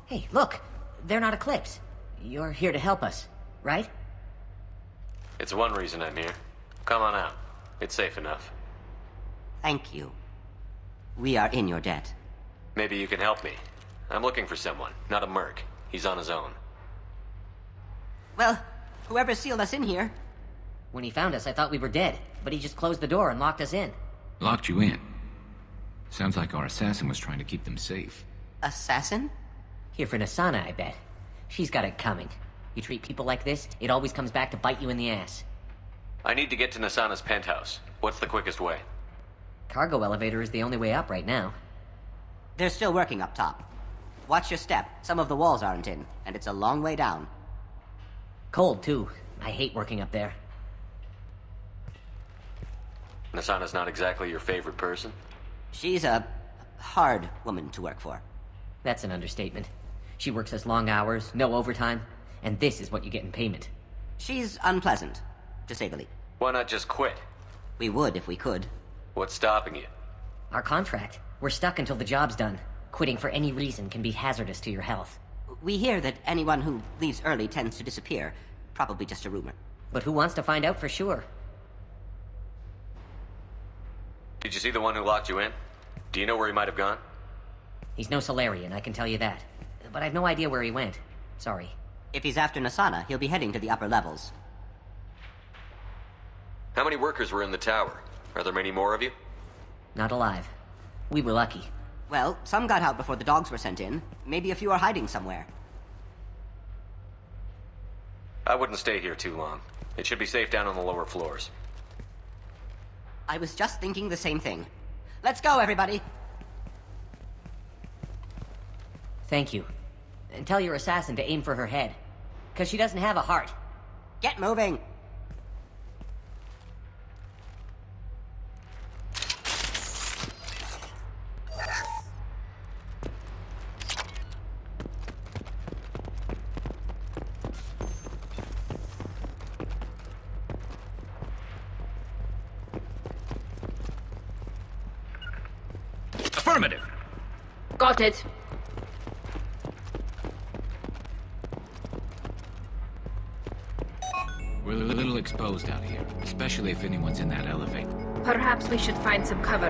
Hey, look. They're not Eclipse. You're here to help us, right? It's one reason I'm here. Come on out. It's safe enough. Thank you. We are in your debt. Maybe you can help me. I'm looking for someone, not a merc. He's on his own. Well, whoever sealed us in here. When he found us, I thought we were dead, but he just closed the door and locked us in. Locked you in? Sounds like our assassin was trying to keep them safe. Assassin? Here for Nasana, I bet. She's got it coming. You treat people like this, it always comes back to bite you in the ass. I need to get to Nasana's penthouse. What's the quickest way? Cargo elevator is the only way up right now. They're still working up top. Watch your step. Some of the walls aren't in, and it's a long way down. Cold, too. I hate working up there. Nasana's not exactly your favorite person? She's a hard woman to work for. That's an understatement. She works us long hours, no overtime, and this is what you get in payment. She's unpleasant, to say the least. Why not just quit? We would if we could. What's stopping you? Our contract. We're stuck until the job's done. Quitting for any reason can be hazardous to your health. We hear that anyone who leaves early tends to disappear. Probably just a rumor. But who wants to find out for sure? Did you see the one who locked you in? Do you know where he might have gone? He's no Solarian, I can tell you that. But I've no idea where he went. Sorry. If he's after Nasana, he'll be heading to the upper levels. How many workers were in the tower? Are there many more of you? Not alive. We were lucky. Well, some got out before the dogs were sent in. Maybe a few are hiding somewhere. I wouldn't stay here too long. It should be safe down on the lower floors. I was just thinking the same thing. Let's go, everybody! Thank you. And tell your assassin to aim for her head. 'Cause she doesn't have a heart. Get moving! Affirmative. Got it. We're a little exposed out here, especially if anyone's in that elevator. Perhaps we should find some cover.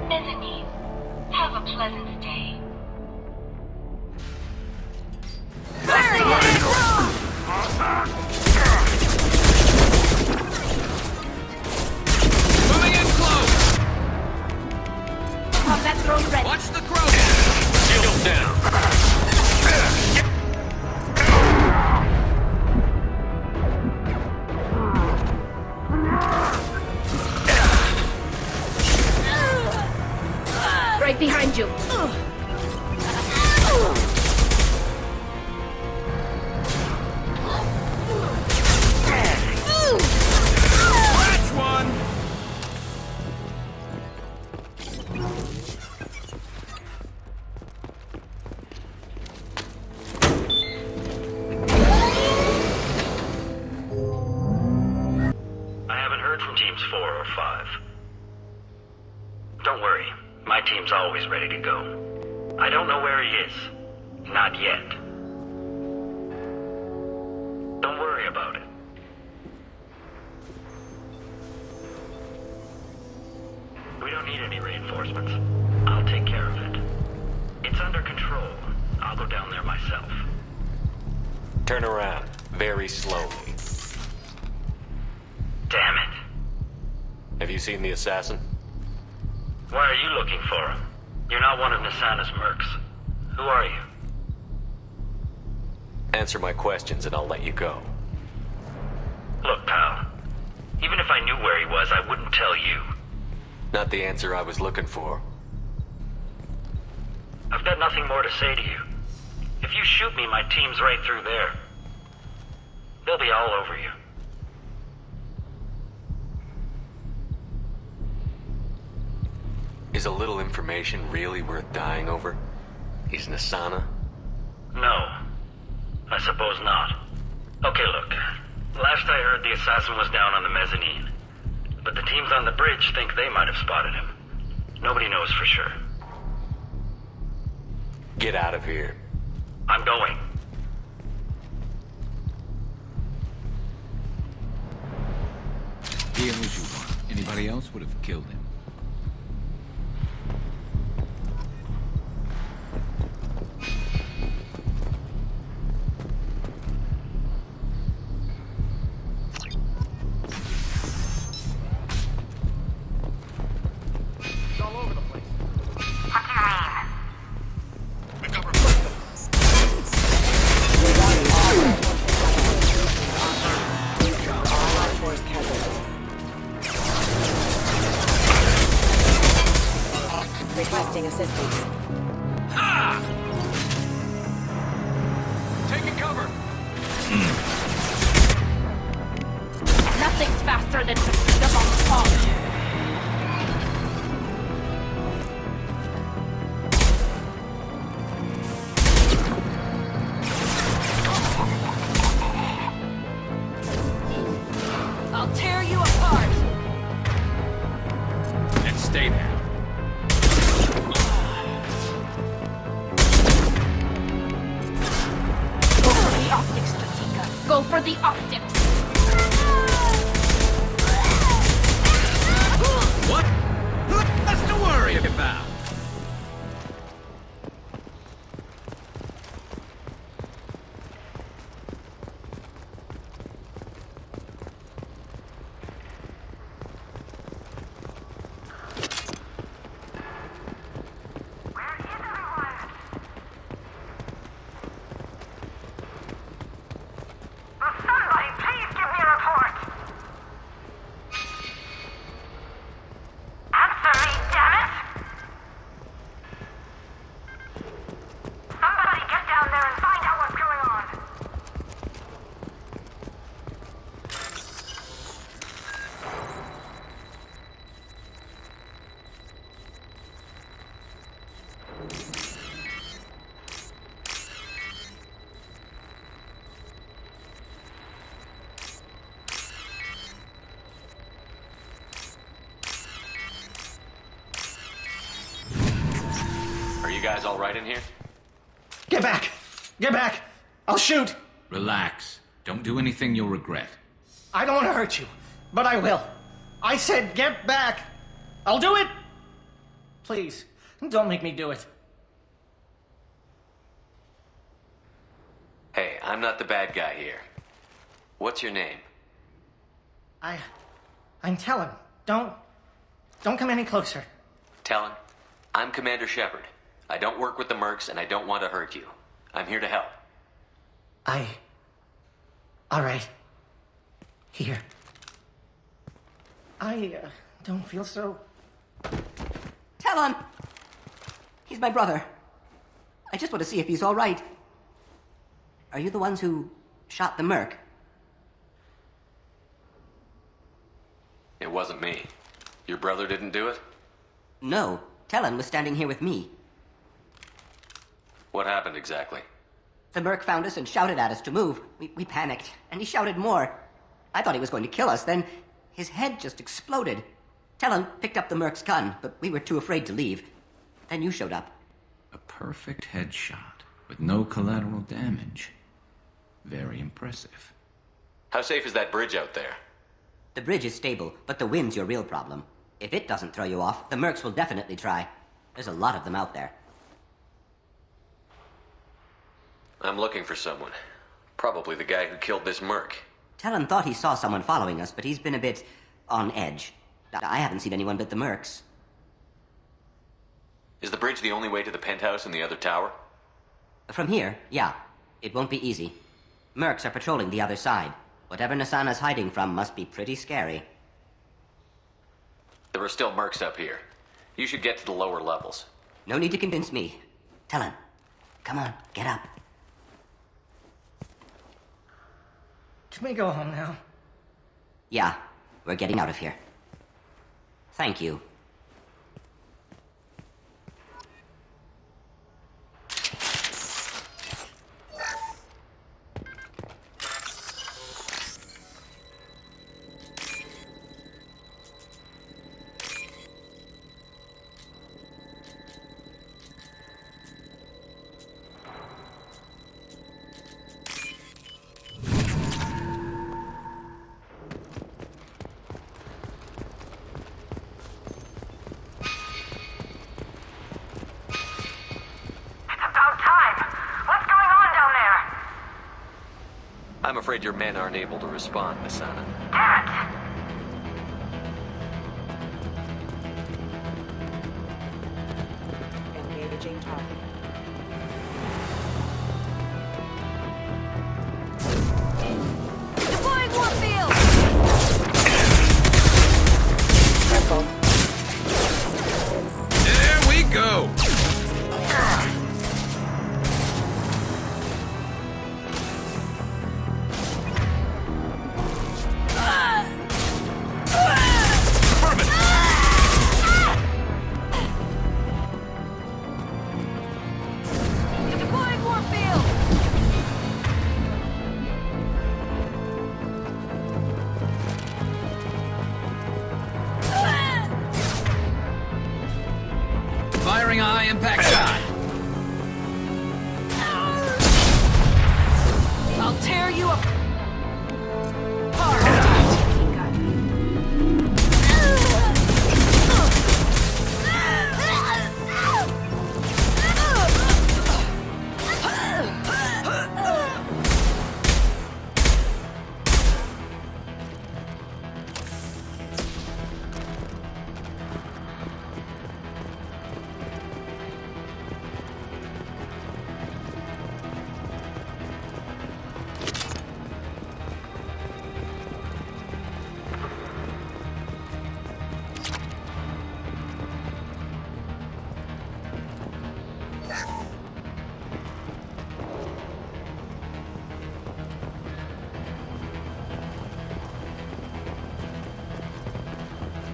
Mezzanine. Have a pleasant stay. Moving in close. Combat drone ready. Watch the Krogan. Shield down. Right behind you. That's one. I haven't heard from teams 4 or 5. Don't worry, my team's always ready to go. I don't know where he is. Not yet. Don't worry about it. We don't need any reinforcements. I'll take care of it. It's under control. I'll go down there myself. Turn around, very slowly. Damn it. Have you seen the assassin? Why are you looking for him? You're not one of Nasana's mercs. Who are you? Answer my questions and I'll let you go. Look, pal. Even if I knew where he was, I wouldn't tell you. Not the answer I was looking for. I've got nothing more to say to you. If you shoot me, my team's right through there. They'll be all over you. Is a little information really worth dying over? He's Nasana? No. I suppose not. Okay, look. Last I heard, the assassin was down on the mezzanine. But the teams on the bridge think they might have spotted him. Nobody knows for sure. Get out of here. I'm going. He owes you one. Anybody else would have killed him. Requesting assistance. Ha! Taking cover. Nothing's faster than the bomb. I'll tear you apart! Let's stay now. Go for the optics, Jatika. Go for the optics. What? What's to worry about? Somebody, please give me a report! Answer me, damn it! Somebody get down there and find out what's going on! Are you guys all right in here? Get back! Get back! I'll shoot! Relax. Don't do anything you'll regret. I don't want to hurt you, but I will. I said get back! I'll do it! Please, don't make me do it. Hey, I'm not the bad guy here. What's your name? I'm Talon. Don't come any closer. Talon, I'm Commander Shepard. I don't work with the mercs and I don't want to hurt you. I'm here to help. All right. Here. I don't feel so... Talon! He's my brother. I just want to see if he's all right. Are you the ones who shot the merc? It wasn't me. Your brother didn't do it? No. Talon was standing here with me. What happened exactly? The merc found us and shouted at us to move. We panicked, and he shouted more. I thought he was going to kill us, then his head just exploded. Talon picked up the merc's gun, but we were too afraid to leave. Then you showed up. A perfect headshot with no collateral damage. Very impressive. How safe is that bridge out there? The bridge is stable, but the wind's your real problem. If it doesn't throw you off, the mercs will definitely try. There's a lot of them out there. I'm looking for someone. Probably the guy who killed this merc. Talon thought he saw someone following us, but he's been a bit on edge. I haven't seen anyone but the mercs. Is the bridge the only way to the penthouse in the other tower? From here, yeah. It won't be easy. Mercs are patrolling the other side. Whatever Nasana's hiding from must be pretty scary. There are still mercs up here. You should get to the lower levels. No need to convince me. Talon, come on, get up. Can we go home now? Yeah, we're getting out of here. Thank you. I'm afraid your men aren't able to respond, Nasana. Engaging target. Deploying Warfield! Careful. There we go! impact shot. I'll tear you apart.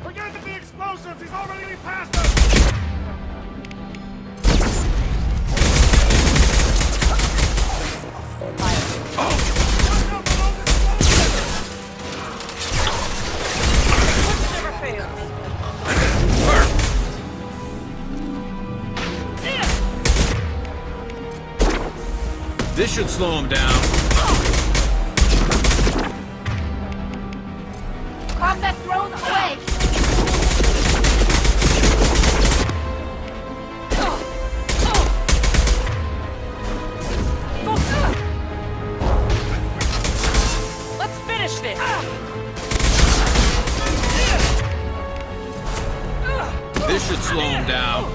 Forget the big explosives! He's already past us! Never fails. This should slow him down. Combat drone away! Let's finish this. This should slow him down.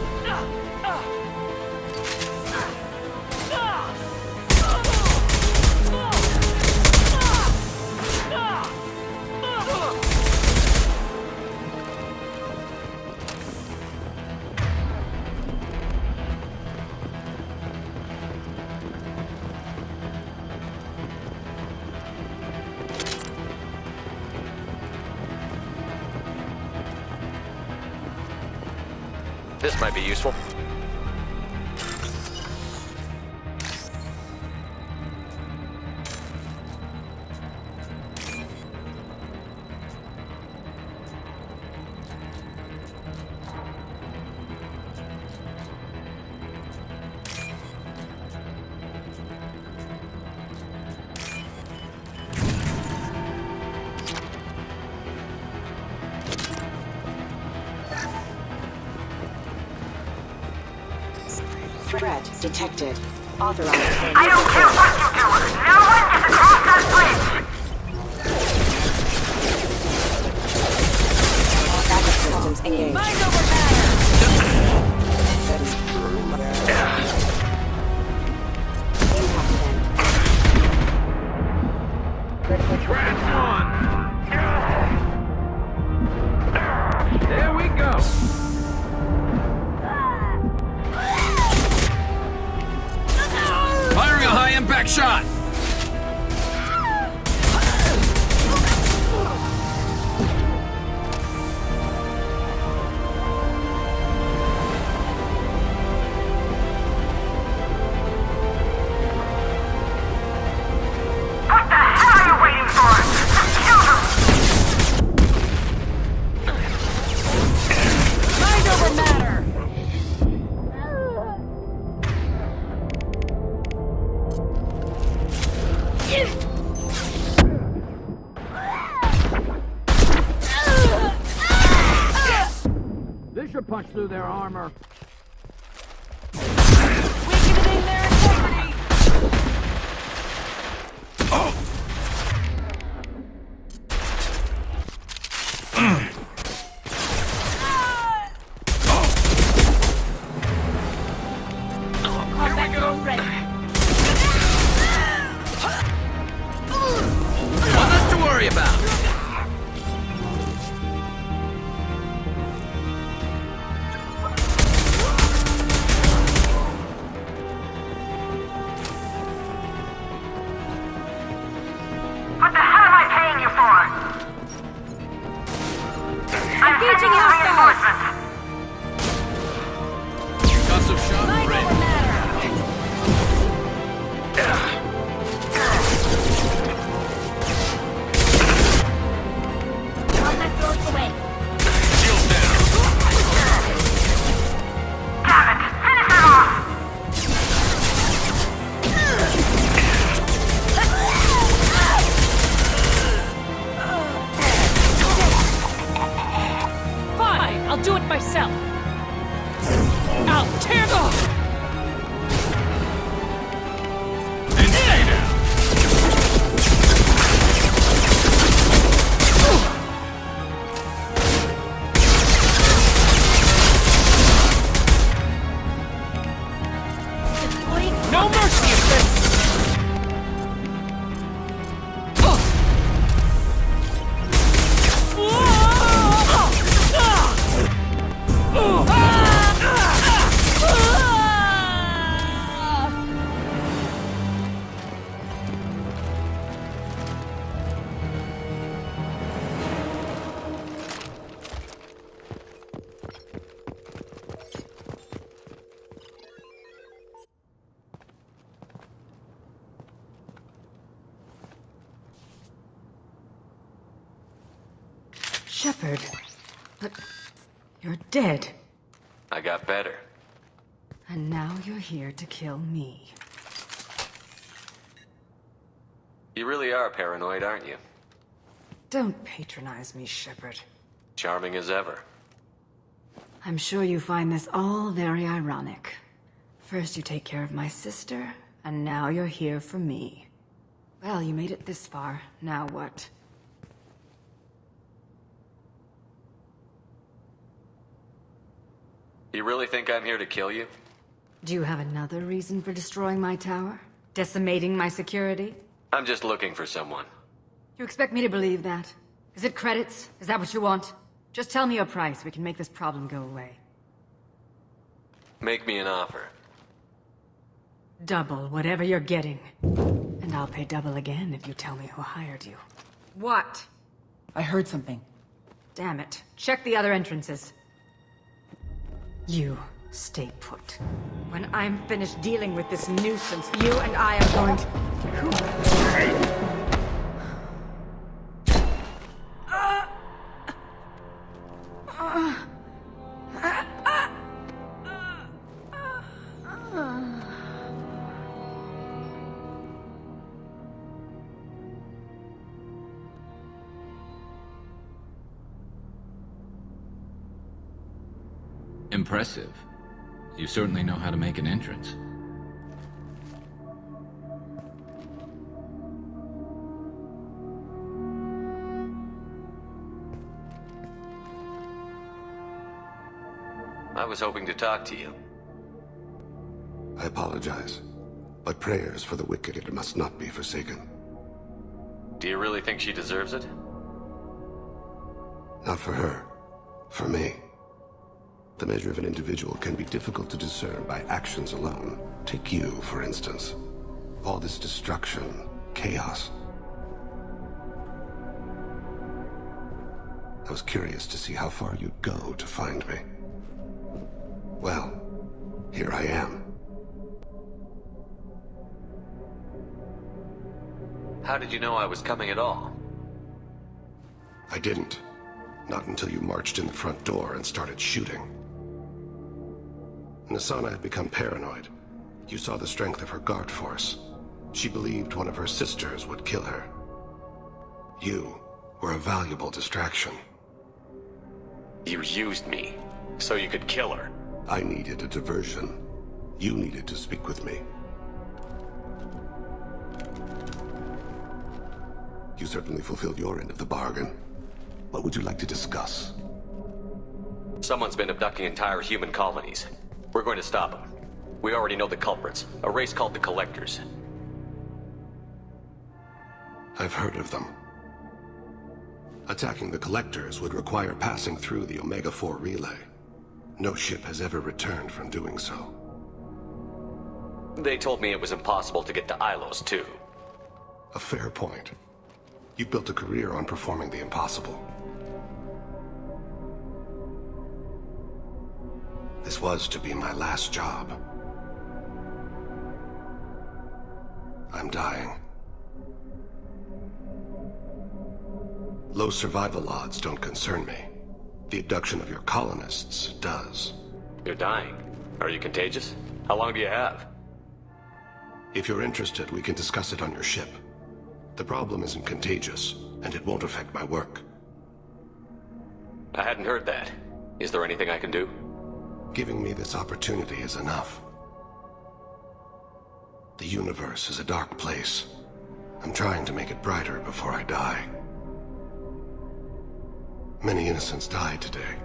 This might be useful. Threat detected. Authorized. I don't care what you do! No one gets across that bridge! Backup systems engaged. Mind over matter! There we go. Firing a high-impact shot. What the hell are you waiting for? Just kill them! Mind over matter! This should punch through their armor. Weakening their integrity! Combat drone ready. Nothing to worry about. What the hell am I paying you for? I'm Engaging sending hostiles! reinforcements! Concussive shot Mind ready. over matter! Combat drone away. Shield down. Damn it! I'll do it myself. I'll tear them! No mercy in this! Shepard, but you're dead. I got better. And now you're here to kill me. You really are paranoid, aren't you? Don't patronize me, Shepard. Charming as ever. I'm sure you find this all very ironic. First you take care of my sister, and now you're here for me. Well, you made it this far. Now what? You really think I'm here to kill you? Do you have another reason for destroying my tower? Decimating my security? I'm just looking for someone. You expect me to believe that? Is it credits? Is that what you want? Just tell me your price. We can make this problem go away. Make me an offer. Double whatever you're getting. And I'll pay double again if you tell me who hired you. What? I heard something. Damn it. Check the other entrances. You stay put. When I'm finished dealing with this nuisance, you and I are going to... Impressive. You certainly know how to make an entrance. I was hoping to talk to you. I apologize, but prayers for the wicked must not be forsaken. Do you really think she deserves it? Not for her. For me. The measure of an individual can be difficult to discern by actions alone. Take you, for instance. All this destruction, chaos. I was curious to see how far you'd go to find me. Well, here I am. How did you know I was coming at all? I didn't. Not until you marched in the front door and started shooting. Nasana had become paranoid. You saw the strength of her guard force. She believed one of her sisters would kill her. You were a valuable distraction. You used me, so you could kill her. I needed a diversion. You needed to speak with me. You certainly fulfilled your end of the bargain. What would you like to discuss? Someone's been abducting entire human colonies. We're going to stop them. We already know the culprits, a race called the Collectors. I've heard of them. Attacking the Collectors would require passing through the Omega-4 relay. No ship has ever returned from doing so. They told me it was impossible to get to Ilos, too. A fair point. You built a career on performing the impossible. This was to be my last job. I'm dying. Low survival odds don't concern me. The abduction of your colonists does. You're dying. Are you contagious? How long do you have? If you're interested, we can discuss it on your ship. The problem isn't contagious, and it won't affect my work. I hadn't heard that. Is there anything I can do? Giving me this opportunity is enough. The universe is a dark place. I'm trying to make it brighter before I die. Many innocents died today.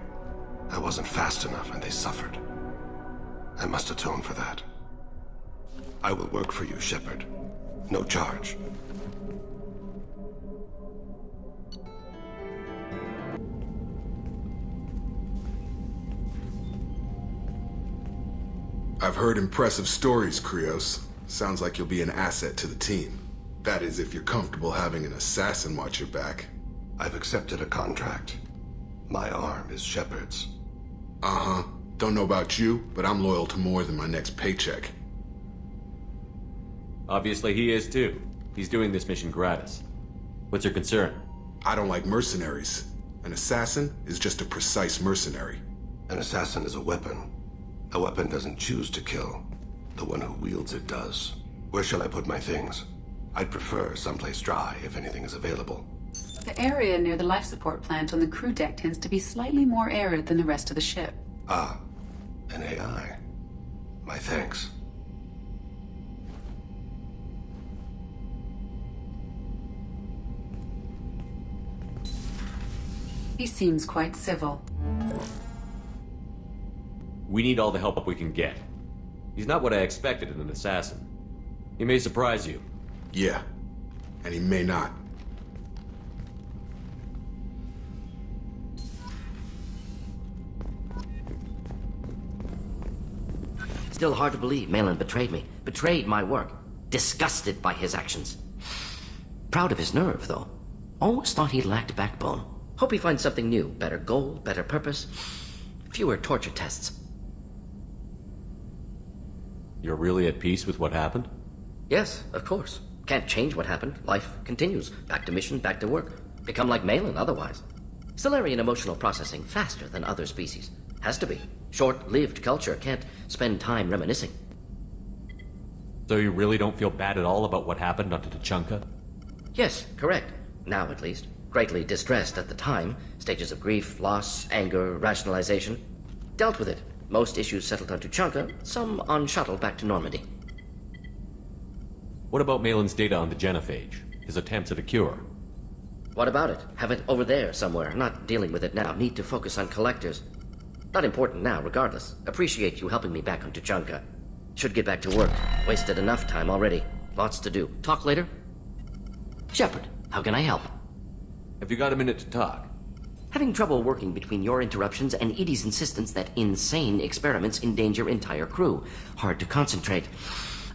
I wasn't fast enough and they suffered. I must atone for that. I will work for you, Shepard. No charge. I've heard impressive stories, Krios. Sounds like you'll be an asset to the team. That is, if you're comfortable having an assassin watch your back. I've accepted a contract. My arm is Shepard's. Uh-huh. Don't know about you, but I'm loyal to more than my next paycheck. Obviously he is too. He's doing this mission gratis. What's your concern? I don't like mercenaries. An assassin is just a precise mercenary. An assassin is a weapon. A weapon doesn't choose to kill. The one who wields it does. Where shall I put my things? I'd prefer someplace dry if anything is available. The area near the life support plant on the crew deck tends to be slightly more arid than the rest of the ship. Ah, an AI. My thanks. He seems quite civil. We need all the help we can get. He's not what I expected in an assassin. He may surprise you. Yeah, and he may not. Still hard to believe Malin betrayed me. Betrayed my work. Disgusted by his actions. Proud of his nerve, though. Always thought he lacked backbone. Hope he finds something new. Better goal, better purpose. Fewer torture tests. You're really at peace with what happened? Yes, of course. Can't change what happened. Life continues. Back to mission, back to work. Become like Malin otherwise. Solarian emotional processing faster than other species. Has to be. Short-lived culture can't spend time reminiscing. So you really don't feel bad at all about what happened on Tuchanka? Yes, correct. Now at least. Greatly distressed at the time. Stages of grief, loss, anger, rationalization. Dealt with it. Most issues settled on Tuchanka, some on shuttle back to Normandy. What about Malin's data on the genophage? His attempts at a cure? What about it? Have it over there somewhere. Not dealing with it now. Need to focus on collectors. Not important now, regardless. Appreciate you helping me back on Tuchanka. Should get back to work. Wasted enough time already. Lots to do. Talk later? Shepard, how can I help? Have you got a minute to talk? Having trouble working between your interruptions and Edie's insistence that insane experiments endanger entire crew. Hard to concentrate.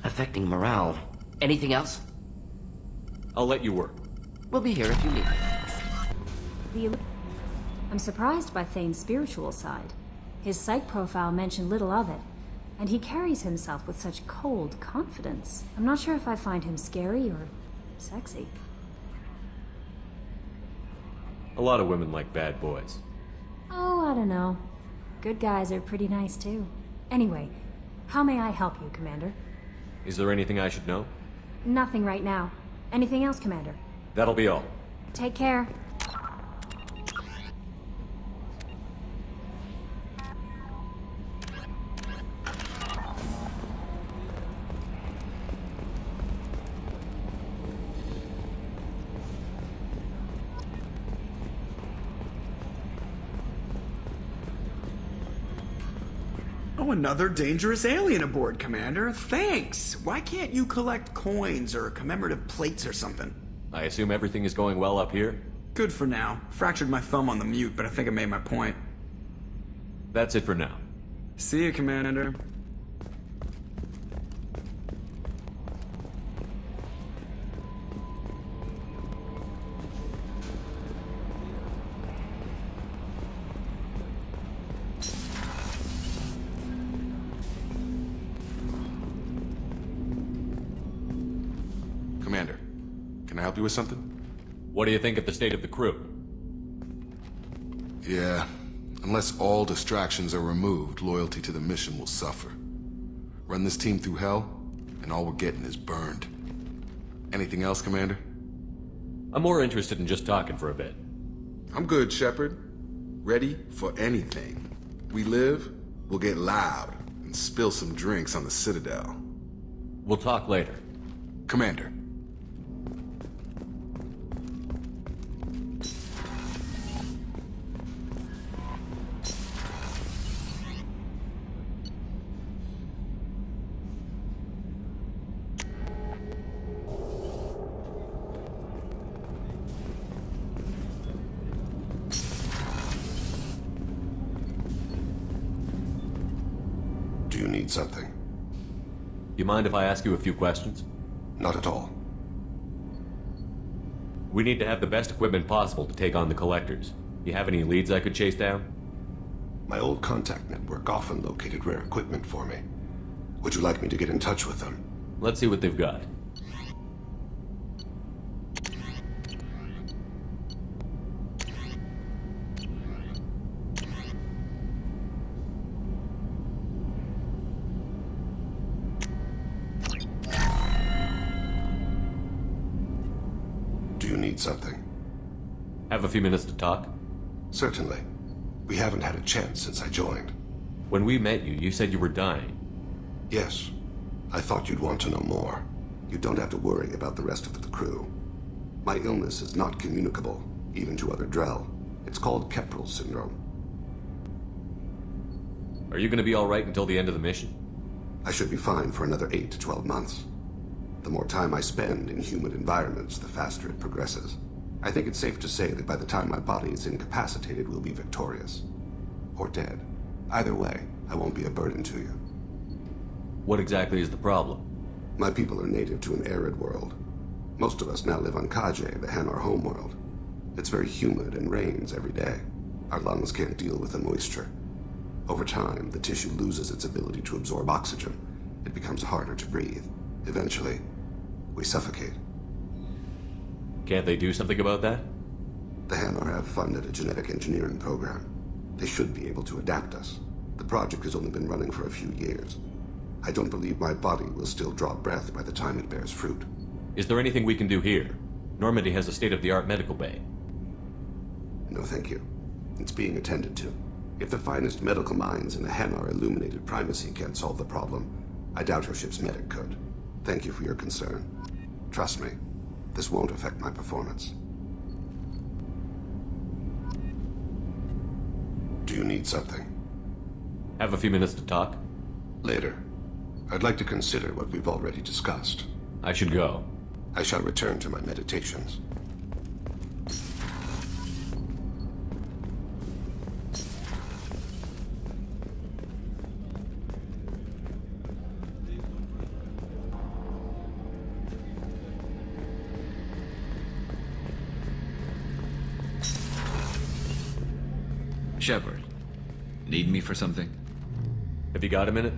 Affecting morale. Anything else? I'll let you work. We'll be here if you need me. I'm surprised by Thane's spiritual side. His psych profile mentioned little of it, and he carries himself with such cold confidence. I'm not sure if I find him scary or sexy. A lot of women like bad boys. Oh, I don't know. Good guys are pretty nice too. Anyway, how may I help you, Commander? Is there anything I should know? Nothing right now. Anything else, Commander? That'll be all. Take care. Oh, another dangerous alien aboard, Commander. Thanks! Why can't you collect coins or commemorative plates or something? I assume everything is going well up here? Good for now. Fractured my thumb on the mute, but I think I made my point. That's it for now. See you, Commander. Commander, can I help you with something? What do you think of the state of the crew? Yeah, unless all distractions are removed, loyalty to the mission will suffer. Run this team through hell, and all we're getting is burned. Anything else, Commander? I'm more interested in just talking for a bit. I'm good, Shepard. Ready for anything. We live, we'll get loud, and spill some drinks on the Citadel. We'll talk later. Commander. Do you need something? You mind if I ask you a few questions? Not at all. We need to have the best equipment possible to take on the collectors. You have any leads I could chase down? My old contact network often located rare equipment for me. Would you like me to get in touch with them? Let's see what they've got. Do you need something? Have a few minutes to talk? Certainly. We haven't had a chance since I joined. When we met you, you said you were dying. Yes. I thought you'd want to know more. You don't have to worry about the rest of the crew. My illness is not communicable, even to other Drell. It's called Keprel syndrome. Are you going to be alright until the end of the mission? I should be fine for another 8 to 12 months. The more time I spend in humid environments, the faster it progresses. I think it's safe to say that by the time my body is incapacitated, we'll be victorious. Or dead. Either way, I won't be a burden to you. What exactly is the problem? My people are native to an arid world. Most of us now live on Kaje, the Hanar homeworld. It's very humid and rains every day. Our lungs can't deal with the moisture. Over time, the tissue loses its ability to absorb oxygen. It becomes harder to breathe. Eventually, we suffocate. Can't they do something about that? The Hanar have funded a genetic engineering program. They should be able to adapt us. The project has only been running for a few years. I don't believe my body will still draw breath by the time it bears fruit. Is there anything we can do here? Normandy has a state-of-the-art medical bay. No, thank you. It's being attended to. If the finest medical minds in the Hanar illuminated primacy can't solve the problem, I doubt your ship's medic could. Thank you for your concern. Trust me, this won't affect my performance. Do you need something? Have a few minutes to talk? Later. I'd like to consider what we've already discussed. I should go. I shall return to my meditations. Shepard, need me for something? Have you got a minute?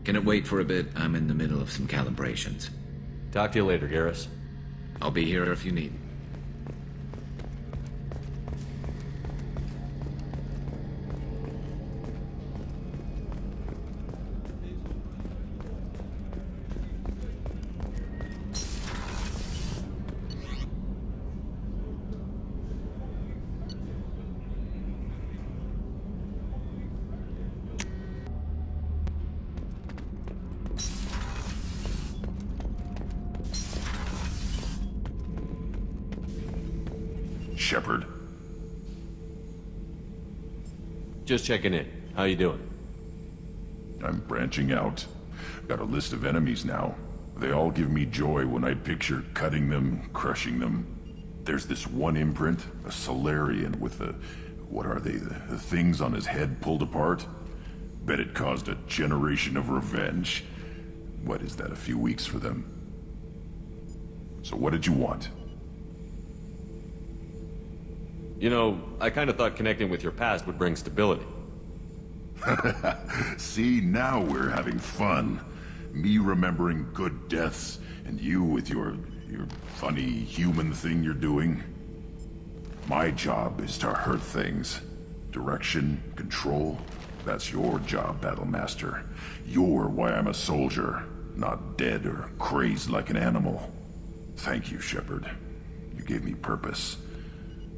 Can it wait for a bit? I'm in the middle of some calibrations. Talk to you later, Garrus. I'll be here if you need. Shepard. Just checking in. How you doing? I'm branching out. Got a list of enemies now. They all give me joy when I picture cutting them, crushing them. There's this one imprint, a Solarian with the... what are they? The things on his head pulled apart? Bet it caused a generation of revenge. What is that, a few weeks for them? So what did you want? You know, I kind of thought connecting with your past would bring stability. See, now we're having fun. Me remembering good deaths, and you with your funny human thing you're doing. My job is to hurt things. Direction, control, that's your job, Battlemaster. You're why I'm a soldier, not dead or crazed like an animal. Thank you, Shepard. You gave me purpose.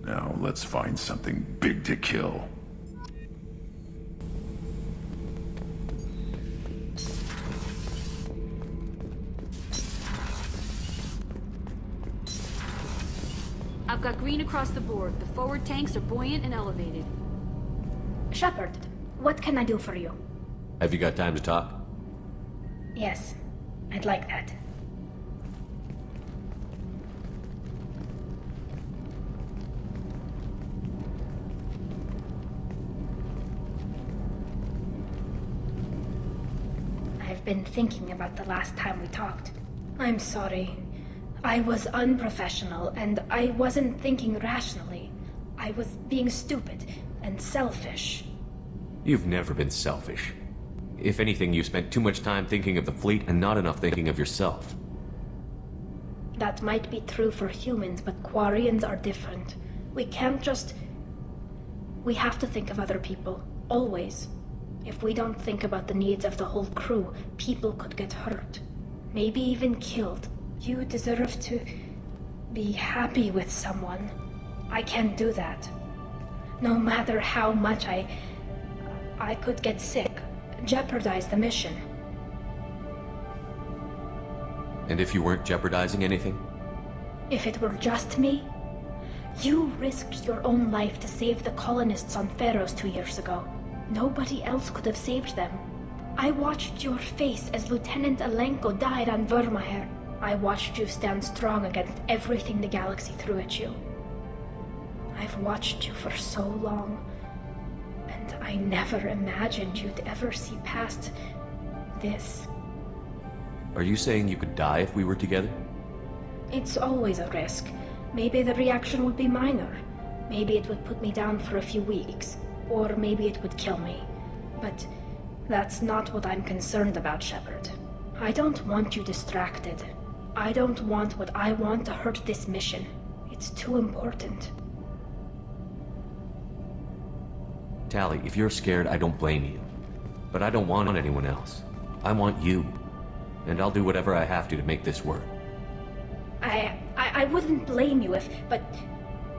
Now let's find something big to kill. I've got green across the board. The forward tanks are buoyant and elevated. Shepard, what can I do for you? Have you got time to talk? Yes, I'd like that. I've been thinking about the last time we talked. I'm sorry. I was unprofessional, and I wasn't thinking rationally. I was being stupid and selfish. You've never been selfish. If anything, you spent too much time thinking of the fleet and not enough thinking of yourself. That might be true for humans, but Quarians are different. We can't just... We have to think of other people, always. If we don't think about the needs of the whole crew, people could get hurt. Maybe even killed. You deserve to be happy with someone. I can't do that. No matter how much I could get sick, jeopardize the mission. And if you weren't jeopardizing anything? If it were just me? You risked your own life to save the colonists on Pharos 2 years ago. Nobody else could have saved them. I watched your face as Lieutenant Alenko died on Vermeer. I watched you stand strong against everything the galaxy threw at you. I've watched you for so long, and I never imagined you'd ever see past this. Are you saying you could die if we were together? It's always a risk. Maybe the reaction would be minor. Maybe it would put me down for a few weeks, or maybe it would kill me. But that's not what I'm concerned about, Shepard. I don't want you distracted. I don't want what I want to hurt this mission. It's too important. Tali, if you're scared, I don't blame you. But I don't want anyone else. I want you. And I'll do whatever I have to make this work. I wouldn't blame you if... but...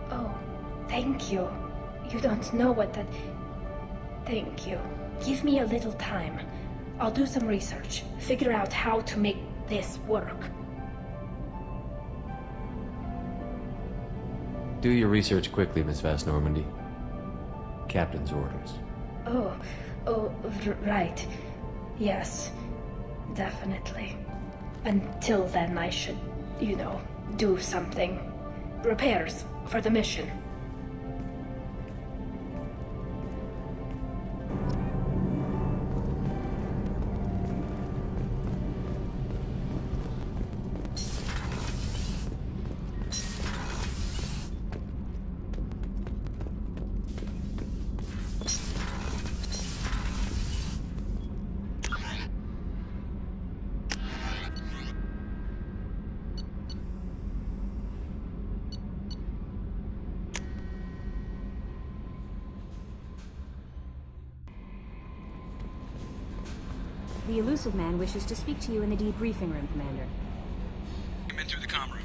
Oh, thank you. You don't know what that... Thank you. Give me a little time. I'll do some research. Figure out how to make this work. Do your research quickly, Miss Vast Normandy. Captain's orders. Right. Yes, definitely. Until then, I should, do something. Repairs for the mission. The elusive man wishes to speak to you in the debriefing room, Commander. Come in through the comm room.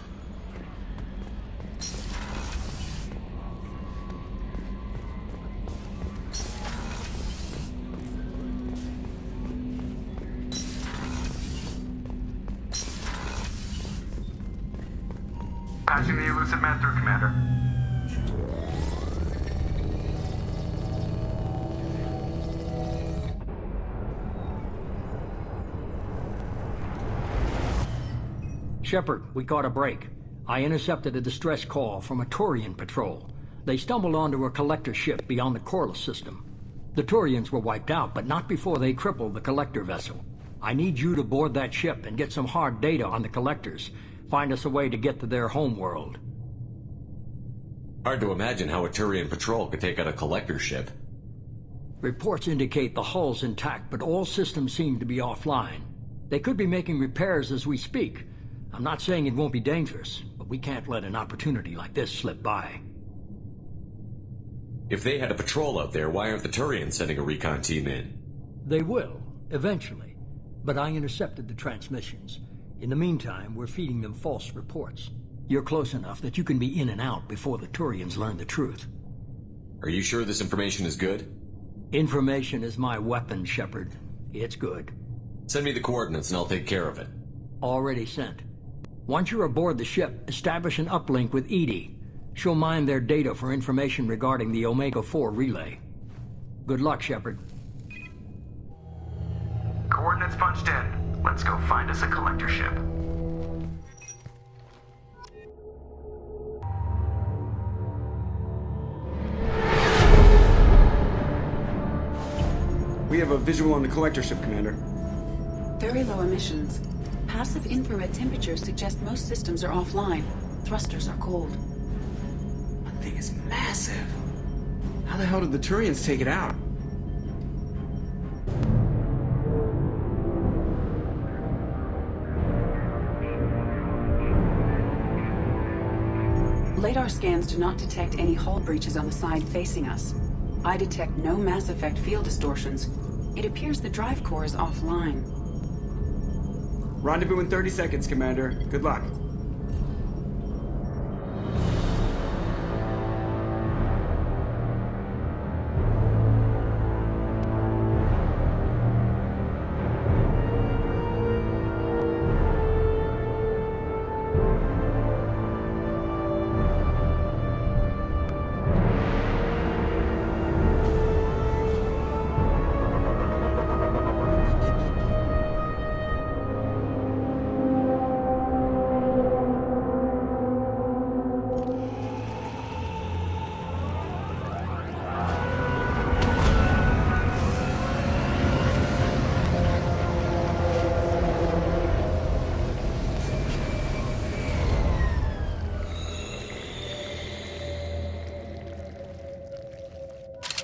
Patching the elusive man through, Commander. Shepard, we caught a break. I intercepted a distress call from a Turian patrol. They stumbled onto a collector ship beyond the Corliss system. The Turians were wiped out, but not before they crippled the collector vessel. I need you to board that ship and get some hard data on the collectors. Find us a way to get to their homeworld. Hard to imagine how a Turian patrol could take out a collector ship. Reports indicate the hull's intact, but all systems seem to be offline. They could be making repairs as we speak. I'm not saying it won't be dangerous, but we can't let an opportunity like this slip by. If they had a patrol out there, why aren't the Turians sending a recon team in? They will, eventually. But I intercepted the transmissions. In the meantime, we're feeding them false reports. You're close enough that you can be in and out before the Turians learn the truth. Are you sure this information is good? Information is my weapon, Shepard. It's good. Send me the coordinates and I'll take care of it. Already sent. Once you're aboard the ship, establish an uplink with Edie. She'll mine their data for information regarding the Omega-4 relay. Good luck, Shepard. Coordinates punched in. Let's go find us a collector ship. We have a visual on the collector ship, Commander. Very low emissions. Passive infrared temperatures suggest most systems are offline. Thrusters are cold. That thing is massive. How the hell did the Turians take it out? Radar scans do not detect any hull breaches on the side facing us. I detect no Mass Effect field distortions. It appears the drive core is offline. Rendezvous in 30 seconds, Commander. Good luck.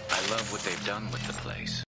I love what they've done with the place.